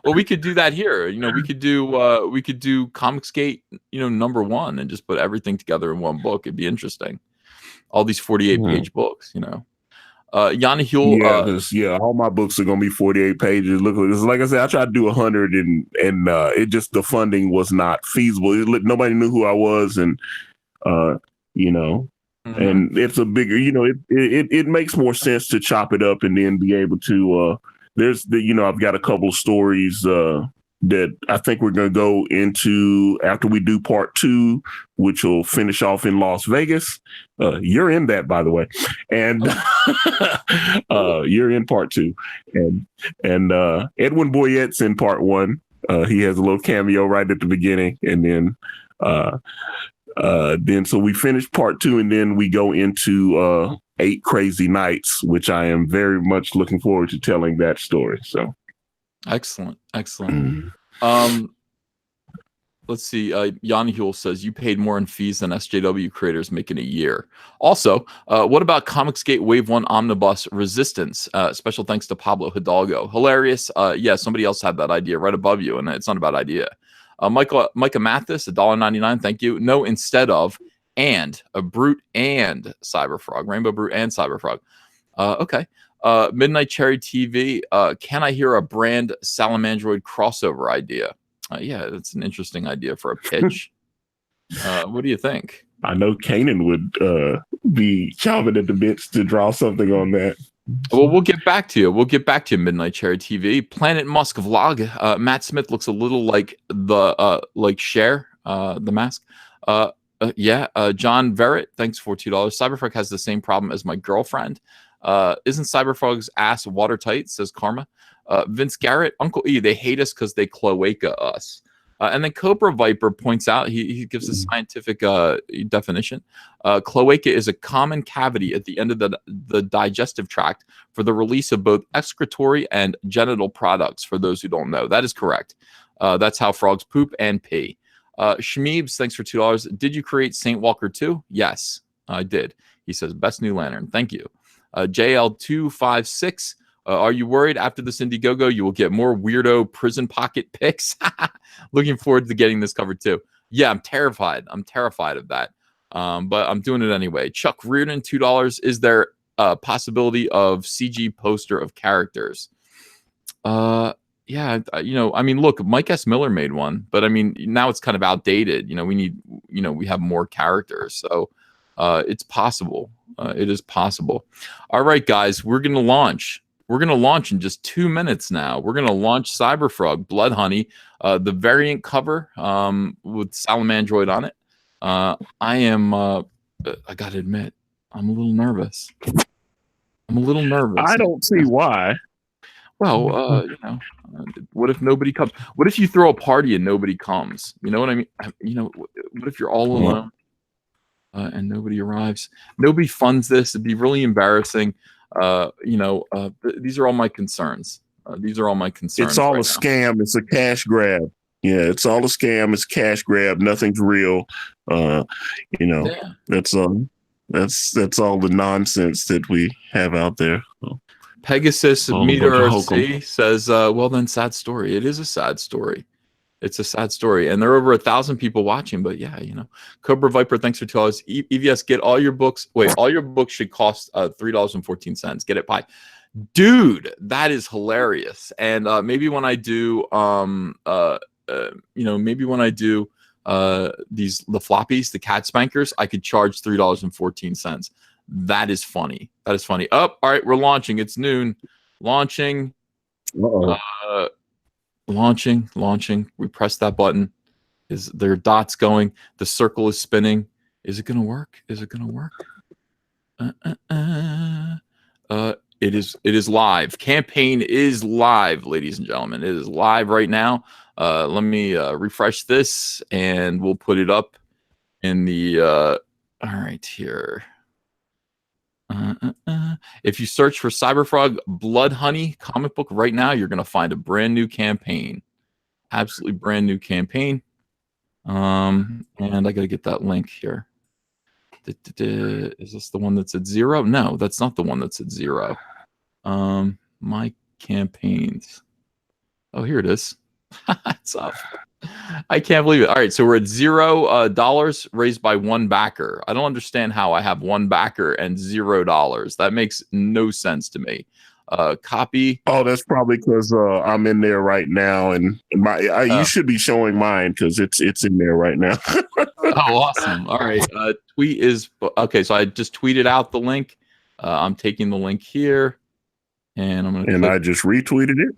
Well, we could do that here. We could do Comicsgate, number 1, and just put everything together in one book. It'd be interesting. All these 48-page books, Yanni Huel. All my books are gonna be 48 pages. Look, like I said, I tried to do 100, and it just, the funding was not feasible. Nobody knew who I was, and and it's a bigger, it makes more sense to chop it up and then be able to. I've got a couple of stories that I think we're going to go into after we do part 2, which will finish off in Las Vegas. You're in that, by the way. And you're in part 2. And Edwin Boyette's in part 1. He has a little cameo right at the beginning. And then so we finish part 2, and then we go into 8 Crazy Nights, which I am very much looking forward to telling that story. So. Excellent. Let's see. Yanni Huel says you paid more in fees than SJW creators make in a year. Also, what about Comicsgate Wave 1 Omnibus Resistance? Special thanks to Pablo Hidalgo. Hilarious. Yeah, somebody else had that idea right above you, and it's not a bad idea. Micah Mathis, $1.99. Thank you. No, instead of and a Brute and Cyberfrog, Rainbow Brute and Cyberfrog. Okay. Midnight Cherry TV. Can I hear a brand Salamandroid crossover idea? Yeah, that's an interesting idea for a pitch. What do you think? I know Kanan would be chomping at the bits to draw something on that. Well, we'll get back to you. Midnight Cherry TV. Planet Musk vlog. Matt Smith looks a little like the Cher, the mask. John Verrett, thanks for $2. Cyberfrog has the same problem as my girlfriend. Isn't Cyberfrog's ass watertight? Says Karma. Vince Garrett, Uncle E, they hate us because they cloaca us. And then Cobra Viper points out, he gives a scientific definition. Cloaca is a common cavity at the end of the digestive tract for the release of both excretory and genital products, for those who don't know. That is correct. That's how frogs poop and pee. Shmeebs, thanks for $2. Did you create Saint Walker 2? Yes, I did. He says, best new lantern. Thank you. JL256, Are you worried after this Indiegogo you will get more weirdo prison pocket pics? Looking forward to getting this covered too. Yeah, I'm terrified. I'm terrified of that. But I'm doing it anyway. Chuck Reardon, $2. Is there a possibility of CG poster of characters? Yeah, I mean, look, Mike S. Miller made one, but I mean, now it's kind of outdated. We need, we have more characters. So it's possible. It is possible. All right, guys, we're going to launch. We're going to launch in just 2 minutes now. We're going to launch Cyberfrog Blood Honey, the variant cover with Salamandroid on it. I got to admit, I'm a little nervous. I don't see why. Well, what if nobody comes? What if you throw a party and nobody comes? You know what I mean? What if you're all alone and nobody arrives? Nobody funds this. It'd be really embarrassing. These are all my concerns. It's all a scam. It's a cash grab. Yeah, it's all a scam. It's cash grab. Nothing's real. That's all the nonsense that we have out there. Pegasus Meter RC says, well then, sad story. It is a sad story. It's a sad story. And there are over 1,000 people watching, but yeah, Cobra Viper, thanks for $2. EVS, get all your books. Wait, all your books should cost $3.14. Get it by. Dude, that is hilarious. And maybe when I do the floppies, the cat spankers, I could charge $3.14. That is funny. All right, we're launching. It's noon. Launching. Launching. We press that button. Is there dots going? The circle is spinning. Is it gonna work? It is live. Campaign is live, ladies and gentlemen. It is live right now. Let me refresh this, and we'll put it up in the. All right, here. If you search for Cyberfrog Blood Honey comic book right now, you're going to find a brand new campaign. Absolutely brand new campaign. And I got to get that link here. Is this the one that's at 0? No, that's not the one that's at 0. My campaigns. Oh, here it is. It's up. I can't believe it. All right, so we're at $0 raised by one backer. I don't understand how I have one backer and $0. That makes no sense to me. Copy. Oh, that's probably because I'm in there right now, and you should be showing mine because it's in there right now. Oh, awesome! All right, tweet is okay. So I just tweeted out the link. I'm taking the link here, and I'm gonna. And I just retweeted it.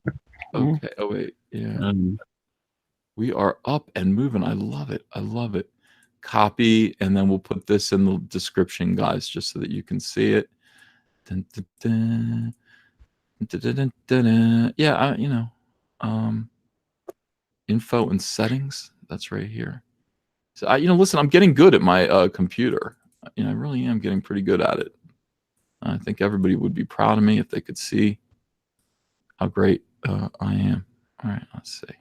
Okay. Oh wait, yeah. We are up and moving. I love it. Copy, and then we'll put this in the description, guys, just so that you can see it. Dun, dun, dun. Dun, dun, dun, dun, dun. Yeah, info and settings. That's right here. So listen, I'm getting good at my computer. I really am getting pretty good at it. I think everybody would be proud of me if they could see how great I am. All right, let's see.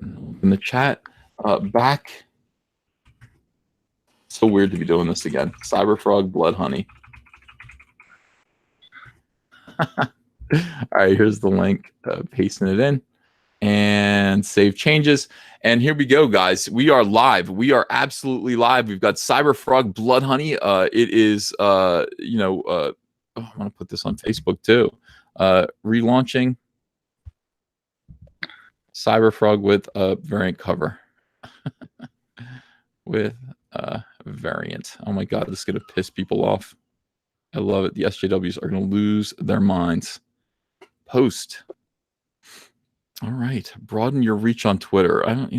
In the chat, back. So weird to be doing this again. Cyberfrog Blood Honey. All right, here's the link. Pasting it in and save changes. And here we go, guys. We are live. We are absolutely live. We've got Cyberfrog Blood Honey. It is, I want to put this on Facebook too. Relaunching Cyberfrog with a variant cover. With a variant. Oh my God, this is going to piss people off. I love it. The SJWs are going to lose their minds. Post. All right. Broaden your reach on Twitter. I don't,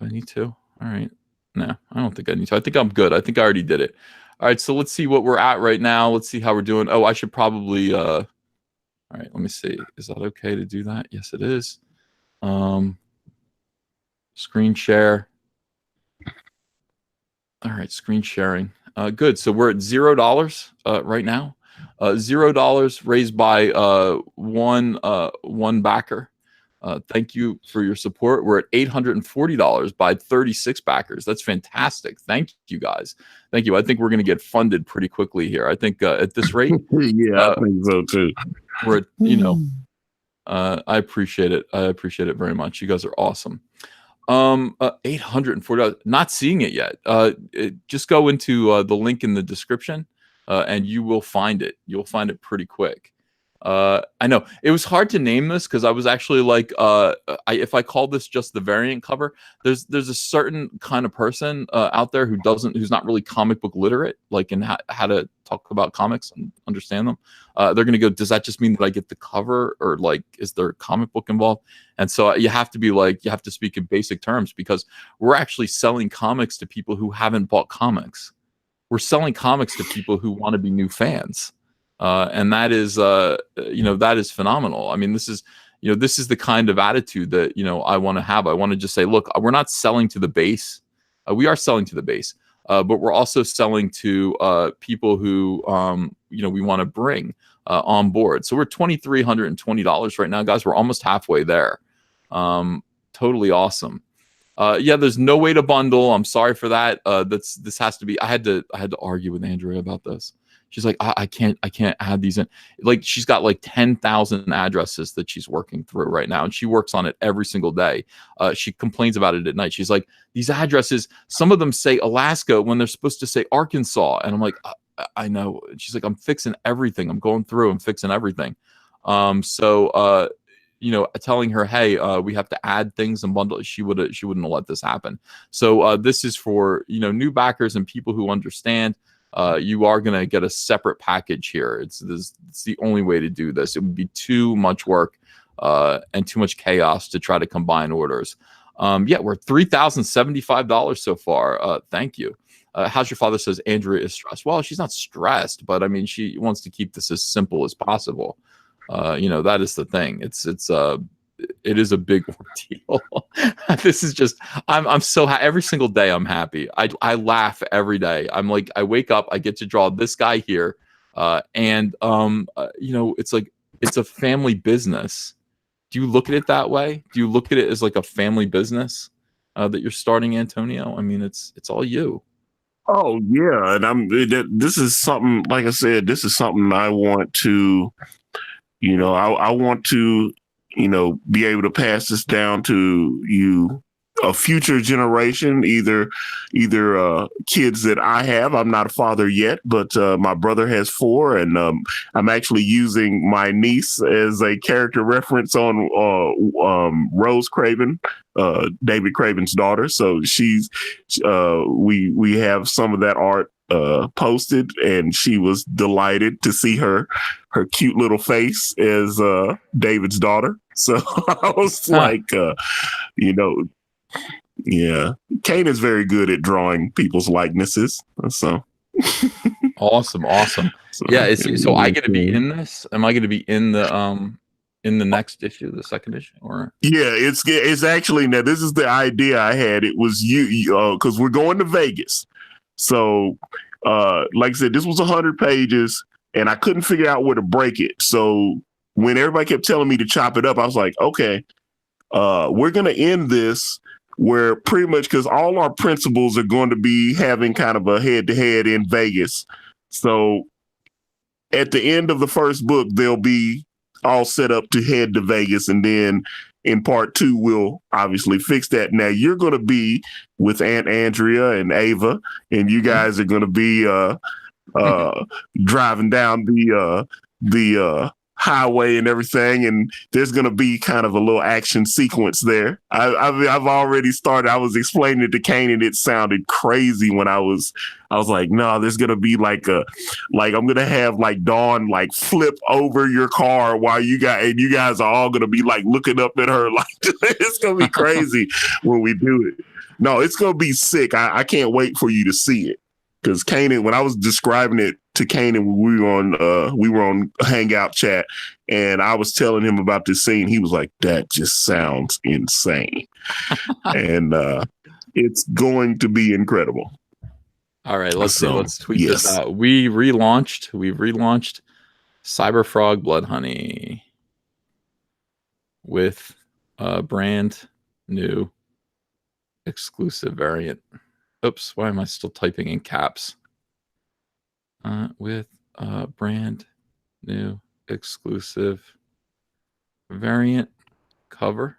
I need to. All right. No, I don't think I need to. I think I'm good. I think I already did it. All right. So let's see what we're at right now. Let's see how we're doing. Oh, I should probably, all right. Let me see. Is that okay to do that? Yes, it is. Screen share. All right. Screen sharing. Good. So we're at $0 right now. $0 raised by one backer. Thank you for your support. We're at $840 by 36 backers. That's fantastic. Thank you guys. Thank you. I think we're going to get funded pretty quickly here. I think at this rate, Yeah, I think so too. we're at, I appreciate it. I appreciate it very much. You guys are awesome. $840. Not seeing it yet. Just go into the link in the description, and you will find it. You'll find it pretty quick. I know it was hard to name this because I was actually like, if I call this just the variant cover, there's a certain kind of person out there who's not really comic book literate, like in how to talk about comics and understand them. They're gonna go, does that just mean that I get the cover, or like is there a comic book involved? And so you have to speak in basic terms, because we're actually selling comics to people who haven't bought comics. We're selling comics to people who want to be new fans. And that is, that is phenomenal. I mean, this is the kind of attitude that, I want to have. I want to just say, look, we're not selling to the base. We are selling to the base, but we're also selling to people who, we want to bring on board. So we're $2,320 right now, guys. We're almost halfway there. Totally awesome. There's no way to bundle. I'm sorry for that. This has to be. I had to argue with Andrea about this. She's like, I can't add these in. Like, she's got like 10,000 addresses that she's working through right now, and she works on it every single day. She complains about it at night. She's like, these addresses, some of them say Alaska when they're supposed to say Arkansas, and I'm like, I know. And she's like, I'm fixing everything. I'm going through and fixing everything. Telling her, hey, we have to add things and bundle, she wouldn't have let this happen. So this is for new backers and people who understand. You are going to get a separate package here. It's the only way to do this. It would be too much work and too much chaos to try to combine orders. We're $3,075 so far. Thank you. How's your father? Says Andrea is stressed. Well, she's not stressed, but I mean, she wants to keep this as simple as possible. That is the thing. It is a big ordeal. This is just, I'm so every single day I'm happy. I laugh every day. I'm like, I wake up, I get to draw this guy here. It's like, it's a family business. Do you look at it that way? Do you look at it as like a family business that you're starting, Antonio? I mean, it's all you. Oh yeah. And this is something, like I said, this is something I want to, I want to, be able to pass this down to a future generation, either kids that I have. I'm not a father yet, but my brother has 4, and I'm actually using my niece as a character reference on Rose Craven, David Craven's daughter. So we have some of that art posted, and she was delighted to see her cute little face as David's daughter. So I was like, yeah, Kane is very good at drawing people's likenesses. So awesome. So, so I get to be in this. Am I going to be in the next issue, the second issue, or? Yeah, it's actually, now this is the idea I had. It was you because we're going to Vegas. So, like I said, this was 100 pages, and I couldn't figure out where to break it. So when everybody kept telling me to chop it up, I was like, okay, we're going to end this where pretty much, because all our principals are going to be having kind of a head-to-head in Vegas. So at the end of the first book, they'll be all set up to head to Vegas, and then in part 2, we'll obviously fix that. Now you're going to be with Aunt Andrea and Ava, and you guys are going to be driving down the highway and everything, and there's going to be kind of a little action sequence there. I've already started. I was explaining it to Kane, and it sounded crazy when I was like, no, there's going to be I'm going to have like Dawn like flip over your car while you guys are all going to be like looking up at her. Like, it's going to be crazy when we do it. No, it's going to be sick. I can't wait for you to see it. Because Kanan, when I was describing it to Kanan, we were on Hangout chat, and I was telling him about this scene. He was like, "That just sounds insane," and it's going to be incredible. All right, let's tweet this out. We've relaunched Cyberfrog Blood Honey with brand new exclusive variant. Oops, why am I still typing in caps? With brand new exclusive variant cover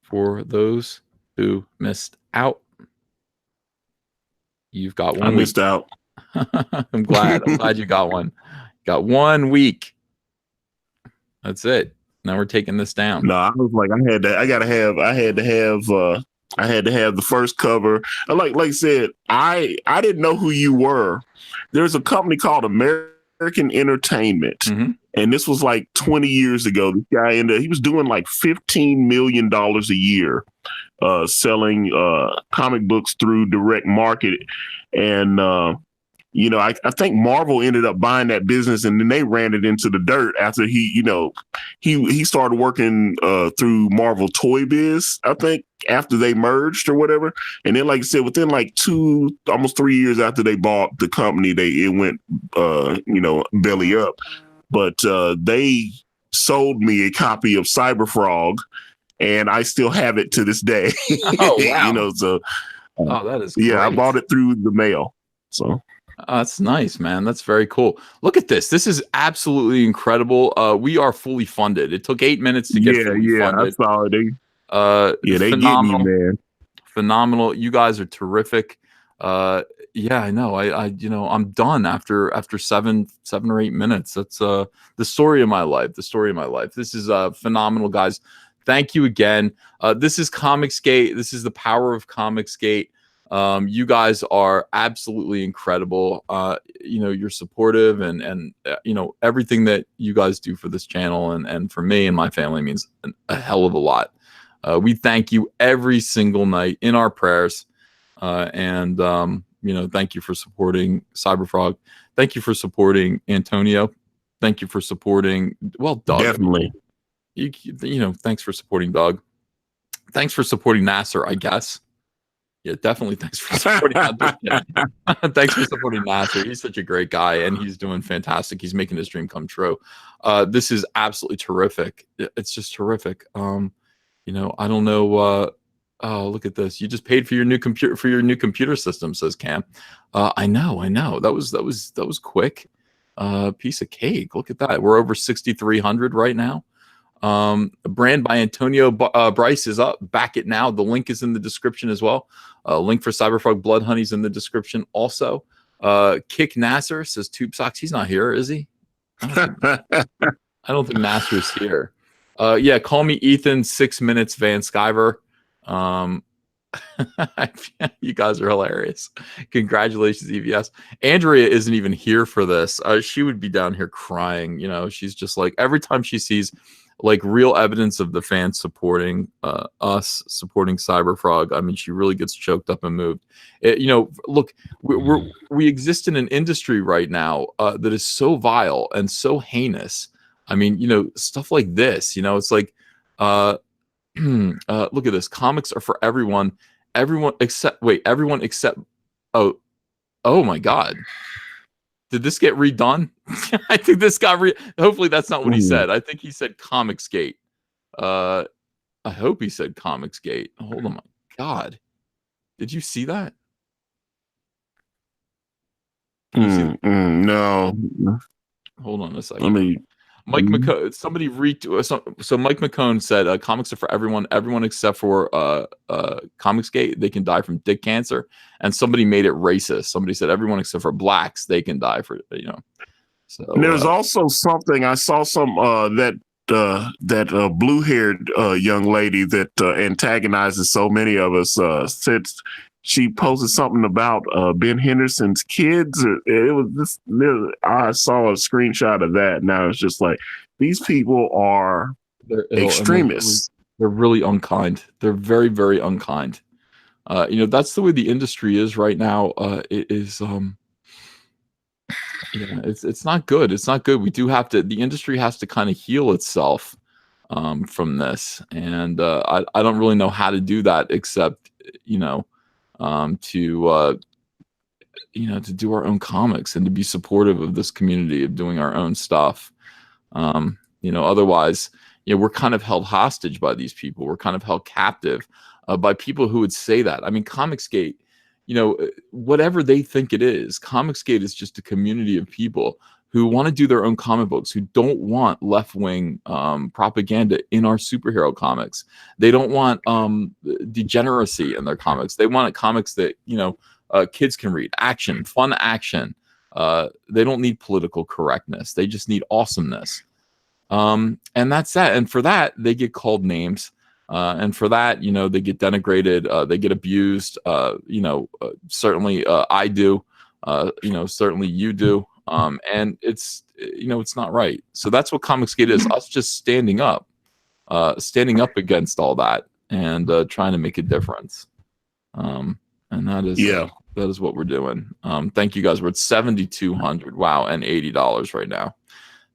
for those who missed out. You've got 1 I week. missed out. I'm glad you got one. Got 1 week. That's it. Now we're taking this down. No, I was like, I had to have the first cover. Like I said, I didn't know who you were. There's a company called American Entertainment, and this was like 20 years ago. This guy he was doing like $15 million a year, selling comic books through direct market, and I think Marvel ended up buying that business, and then they ran it into the dirt after he started working through Marvel Toy Biz, I think, after they merged or whatever. And then, like I said, within like almost 3 years after they bought the company, it went belly up. But they sold me a copy of Cyberfrog, and I still have it to this day. Oh wow! So that is great. I bought it through the mail. So. That's nice, man. That's very cool. Look at this. This is absolutely incredible. We are fully funded. It took 8 minutes to get fully funded. I saw it. They phenomenal, getting you, man. Phenomenal. You guys are terrific. Yeah, I know. I'm done after 7 or 8 minutes. That's the story of my life. The story of my life. This is phenomenal, guys. Thank you again. This is Comicsgate. This is the power of Comicsgate. You guys are absolutely incredible. You're supportive and everything that you guys do for this channel and for me and my family means a hell of a lot. We thank you every single night in our prayers. And thank you for supporting Cyberfrog. Thank you for supporting Antonio. Thank you for supporting, Doug. Definitely. Thanks for supporting Doug. Thanks for supporting Nasser, I guess. Yeah, definitely. Thanks for supporting. Thanks for supporting Nasser. He's such a great guy, and he's doing fantastic. He's making his dream come true. This is absolutely terrific. It's just terrific. I don't know. Oh, look at this! You just paid for your new computer system, says Cam. I know. That was quick. Piece of cake. Look at that. We're over 6,300 right now. A brand by Antonio Bryce is up. Back it now. The link is in the description as well. Link for Cyberfrog Blood Honey's in the description also. Kick Nasser says Tube Socks. He's not here, is he? I don't think Nasser's here. Yeah, call me Ethan. 6 minutes, Van Skyver. You guys are hilarious. Congratulations, EVS. Andrea isn't even here for this. She would be down here crying. She's just like, every time she sees like real evidence of the fans supporting us, supporting Cyberfrog, I mean, she really gets choked up and moved. Look, we exist in an industry right now that is so vile and so heinous. I mean, stuff like this, it's like, look at this. Comics are for everyone. Everyone except, oh my God. Did this get redone? I think this got hopefully that's not what he said. I think he said Comicsgate. I hope he said Comicsgate. Hold on, my God. Did you see that? No. Hold on a second. Mike McCone, somebody so Mike McCone said comics are for everyone except for Comicsgate, they can die from dick cancer. And somebody made it racist. Somebody said everyone except for blacks, they can die for, So there's also something I saw that blue-haired young lady that antagonizes so many of us said she posted something about Ben Henderson's kids. It was this. I saw a screenshot of that. Now it's just like these people are extremists. They're really unkind. They're very, very unkind. That's the way the industry is right now. It is. It's not good. It's not good. We do have to. The industry has to kind of heal itself from this, and I don't really know how to do that except to do our own comics and to be supportive of this community of doing our own stuff. Otherwise, we're kind of held hostage by these people. We're kind of held captive by people who would say that. I mean, Comicsgate, whatever they think it is, Comicsgate is just a community of people who want to do their own comic books, who don't want left-wing propaganda in our superhero comics. They don't want degeneracy in their comics. They want comics that, kids can read. Action, fun action. They don't need political correctness. They just need awesomeness. And that's that. And for that, they get called names. And for that, they get denigrated. They get abused. Certainly I do. Certainly you do. And it's not right. So that's what Comicsgate is, us just standing up against all that and trying to make a difference. And that is what we're doing. Thank you guys. We're at $7,200. Wow. And $80 right now.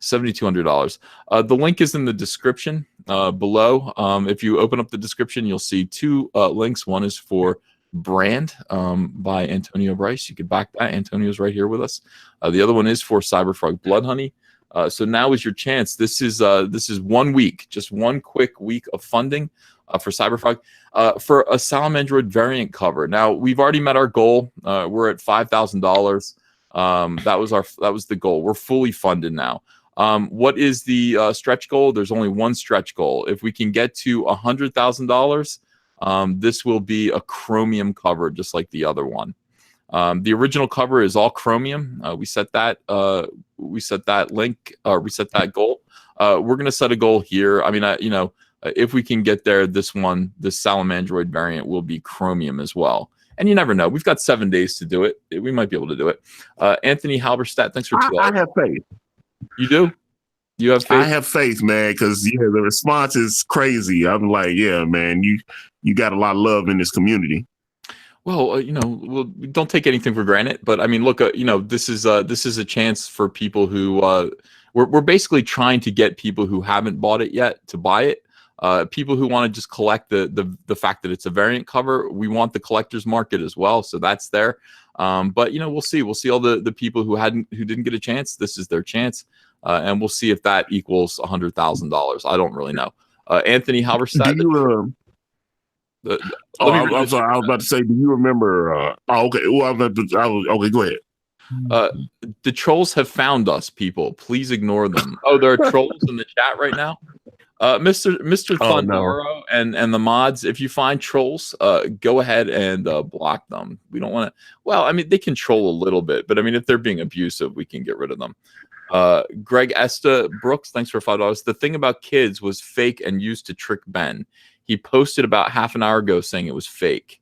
$7,200. The link is in the description below. If you open up the description, you'll see two links. One is for Brand by Antonio Bryce. You can back that. Antonio's right here with us. The other one is for Cyberfrog Blood Honey. So now is your chance. This is 1 week, just one quick week of funding for Cyberfrog for a Salamandroid variant cover. Now we've already met our goal. We're at $5,000. That was the goal. We're fully funded now. What is the stretch goal? There's only one stretch goal. If we can get to $100,000. This will be a chromium cover, just like the other one. The original cover is all chromium. We set that link, we set that goal. We're going to set a goal here. I mean, if we can get there, this Salamandroid variant will be chromium as well. And you never know. We've got 7 days to do it. We might be able to do it. Anthony Halberstadt, thanks for $2. I have faith. You do? You have faith? I have faith, man, because the response is crazy. I'm like, yeah, man, you got a lot of love in this community. Well, don't take anything for granted. But I mean, look, this is a chance for people who we're basically trying to get people who haven't bought it yet to buy it. People who want to just collect the fact that it's a variant cover. We want the collector's market as well, so that's there. But we'll see. We'll see all the people who didn't get a chance. This is their chance. And we'll see if that equals $100,000. I don't really know. Anthony Halberstadt. I'm sorry. I was about to say, do you remember? Okay. Well, okay. Go ahead. The trolls have found us, people. Please ignore them. Oh, there are trolls in the chat right now. Mr. Thundoro and the mods, if you find trolls, go ahead and block them. We don't want to. Well, I mean, they can troll a little bit, but I mean, if they're being abusive, we can get rid of them. Greg Esta Brooks, thanks for $5. The thing about kids was fake and used to trick Ben. He posted about half an hour ago saying it was fake.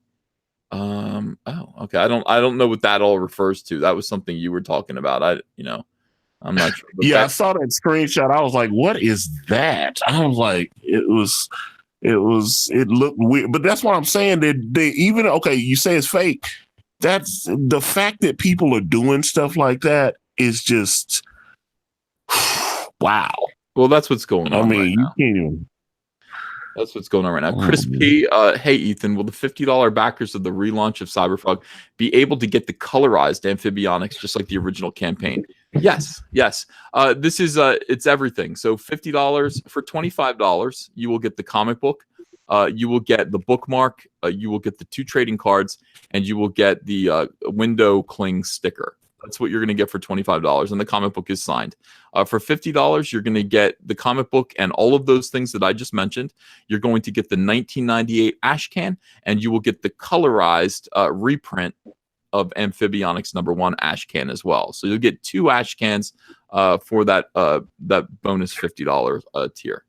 Oh, okay. I don't know what that all refers to. That was something you were talking about. I'm not sure. Yeah, I saw that screenshot. I was like, what is that? I was like, it looked weird. But that's what I'm saying. You say it's fake. That's the fact that people are doing stuff like that is just wow. Well, that's what's going on. I mean, right you now. can't even. That's what's going on right now. Chris P. Hey, Ethan, will the $50 backers of the relaunch of Cyberfrog be able to get the colorized amphibionics just like the original campaign? Yes. This is it's everything. So $50 for $25, you will get the comic book. You will get the bookmark. You will get the 2 trading cards, and you will get the window cling sticker. That's what you're going to get for $25, and the comic book is signed. For $50, you're going to get the comic book and all of those things that I just mentioned. You're going to get the 1998 ash can, and you will get the colorized reprint of Amphibionics #1 ash can as well. So you'll get 2 ash cans for that bonus $50 tier.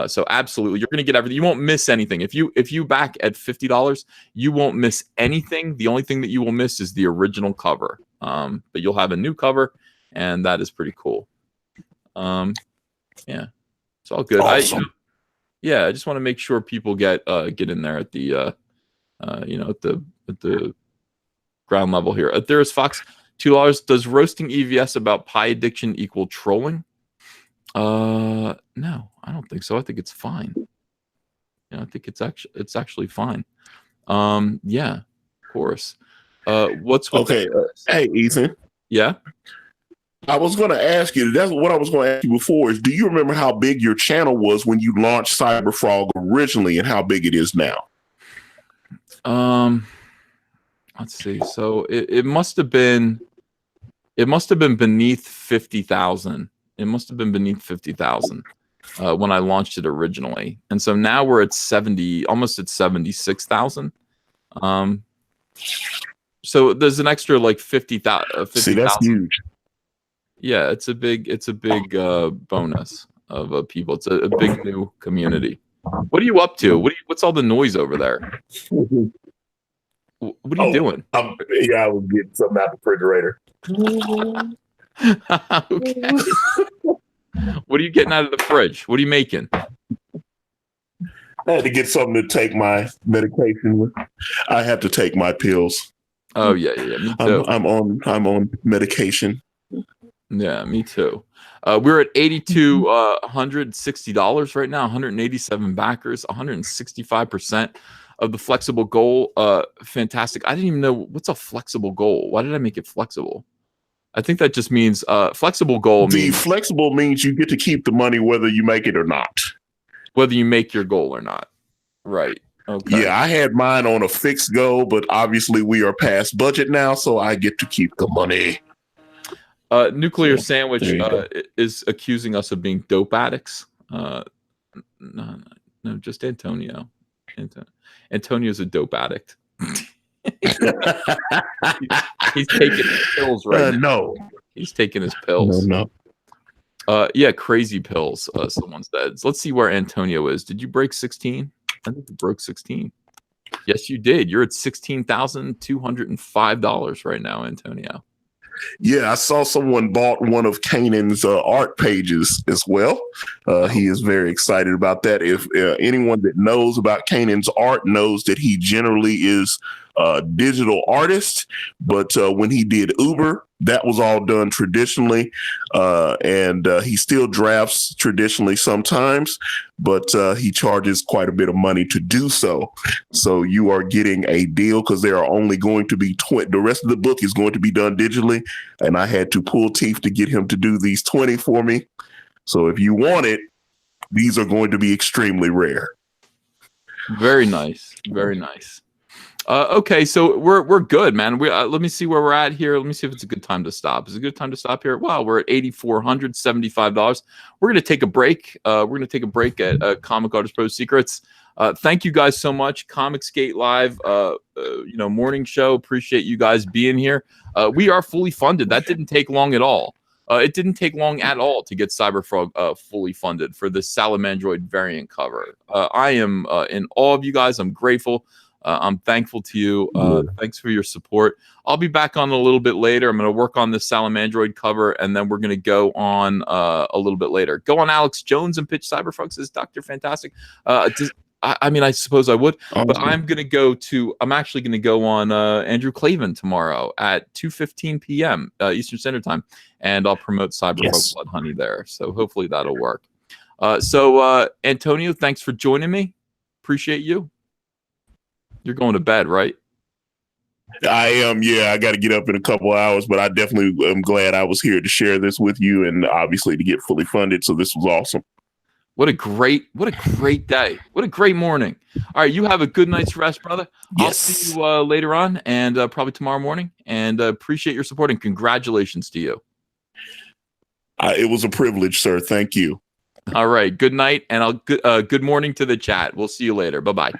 So absolutely, you're going to get everything. You won't miss anything. If you back at $50, you won't miss anything. The only thing that you will miss is the original cover. But you'll have a new cover, and that is pretty cool. Yeah, it's all good. Awesome. I just want to make sure people get in there at the at the ground level here. There's Fox, $2. Does roasting EVS about pie addiction equal trolling? No, I don't think so. I think it's fine. I think it's actually fine. Yeah, of course. What's with okay? Hey, Ethan. Yeah. I was going to ask you, that's what I was going to ask you before, is do you remember how big your channel was when you launched Cyberfrog originally and how big it is now? Let's see. So it must have been beneath 50,000. It must have been beneath 50,000 when I launched it originally. And so now we're at 70, almost at 76,000. So there's an extra like 50,000. See, that's huge. Yeah, it's a big bonus of people. It's a big new community. What are you up to? What's all the noise over there? What are you doing? I was getting something out the refrigerator. Okay. What are you getting out of the fridge? What are you making? I had to get something to take my medication with. I have to take my pills. Oh yeah, me too. I'm on medication. Yeah, me too. We're at $8,260 right now. 187 backers, 165% of the flexible goal. Fantastic. I didn't even know what's a flexible goal. Why did I make it flexible? I think that just means flexible goal. Flexible means you get to keep the money whether you make it or not. Whether you make your goal or not. Right. Okay. Yeah, I had mine on a fixed goal, but obviously we are past budget now, so I get to keep the money. Nuclear Sandwich is accusing us of being dope addicts. No, just Antonio. Antonio's a dope addict. He's taking his pills right now. No. He's taking his pills. No. Yeah, crazy pills, someone said. So let's see where Antonio is. Did you break 16? I think you broke 16. Yes, you did. You're at $16,205 right now, Antonio. Yeah, I saw someone bought one of Kanan's art pages as well. He is very excited about that. If anyone that knows about Kanan's art knows that he generally is a digital artist, but when he did Uber, that was all done traditionally, and he still drafts traditionally sometimes, but he charges quite a bit of money to do so. So you are getting a deal because there are only going to be 20. The rest of the book is going to be done digitally, and I had to pull teeth to get him to do these 20 for me. So if you want it, these are going to be extremely rare. Very nice. Very nice. Okay, so we're good, man. Let me see where we're at here. Let me see if it's a good time to stop. Is it a good time to stop here? Wow, we're at $8,475. We're gonna take a break. We're gonna take a break at Comic Artist Pro Secrets. Thank you guys so much. Comicsgate Live, morning show. Appreciate you guys being here. We are fully funded. That didn't take long at all. It didn't take long at all to get Cyberfrog fully funded for the Salamandroid variant cover. I am in awe of you guys. I'm grateful. I'm thankful to you. Thanks for your support. I'll be back on a little bit later. I'm going to work on this Salamandroid cover, and then we're going to go on a little bit later. Go on Alex Jones and pitch Cyberfrog, says Dr. Fantastic. I suppose I would, but I'm actually going to go on Andrew Clavin tomorrow at 2:15 p.m. Eastern Standard Time, and I'll promote Cyberfrog Blood Honey there. So hopefully that'll work. So Antonio, thanks for joining me. Appreciate you. You're going to bed, right? I am. Yeah, I got to get up in a couple of hours, but I definitely am glad I was here to share this with you and obviously to get fully funded. So this was awesome. What a great day. What a great morning. All right, you have a good night's rest, brother. Yes. I'll see you later on and probably tomorrow morning. And appreciate your support and congratulations to you. It was a privilege, sir. Thank you. All right. Good night and good morning to the chat. We'll see you later. Bye-bye.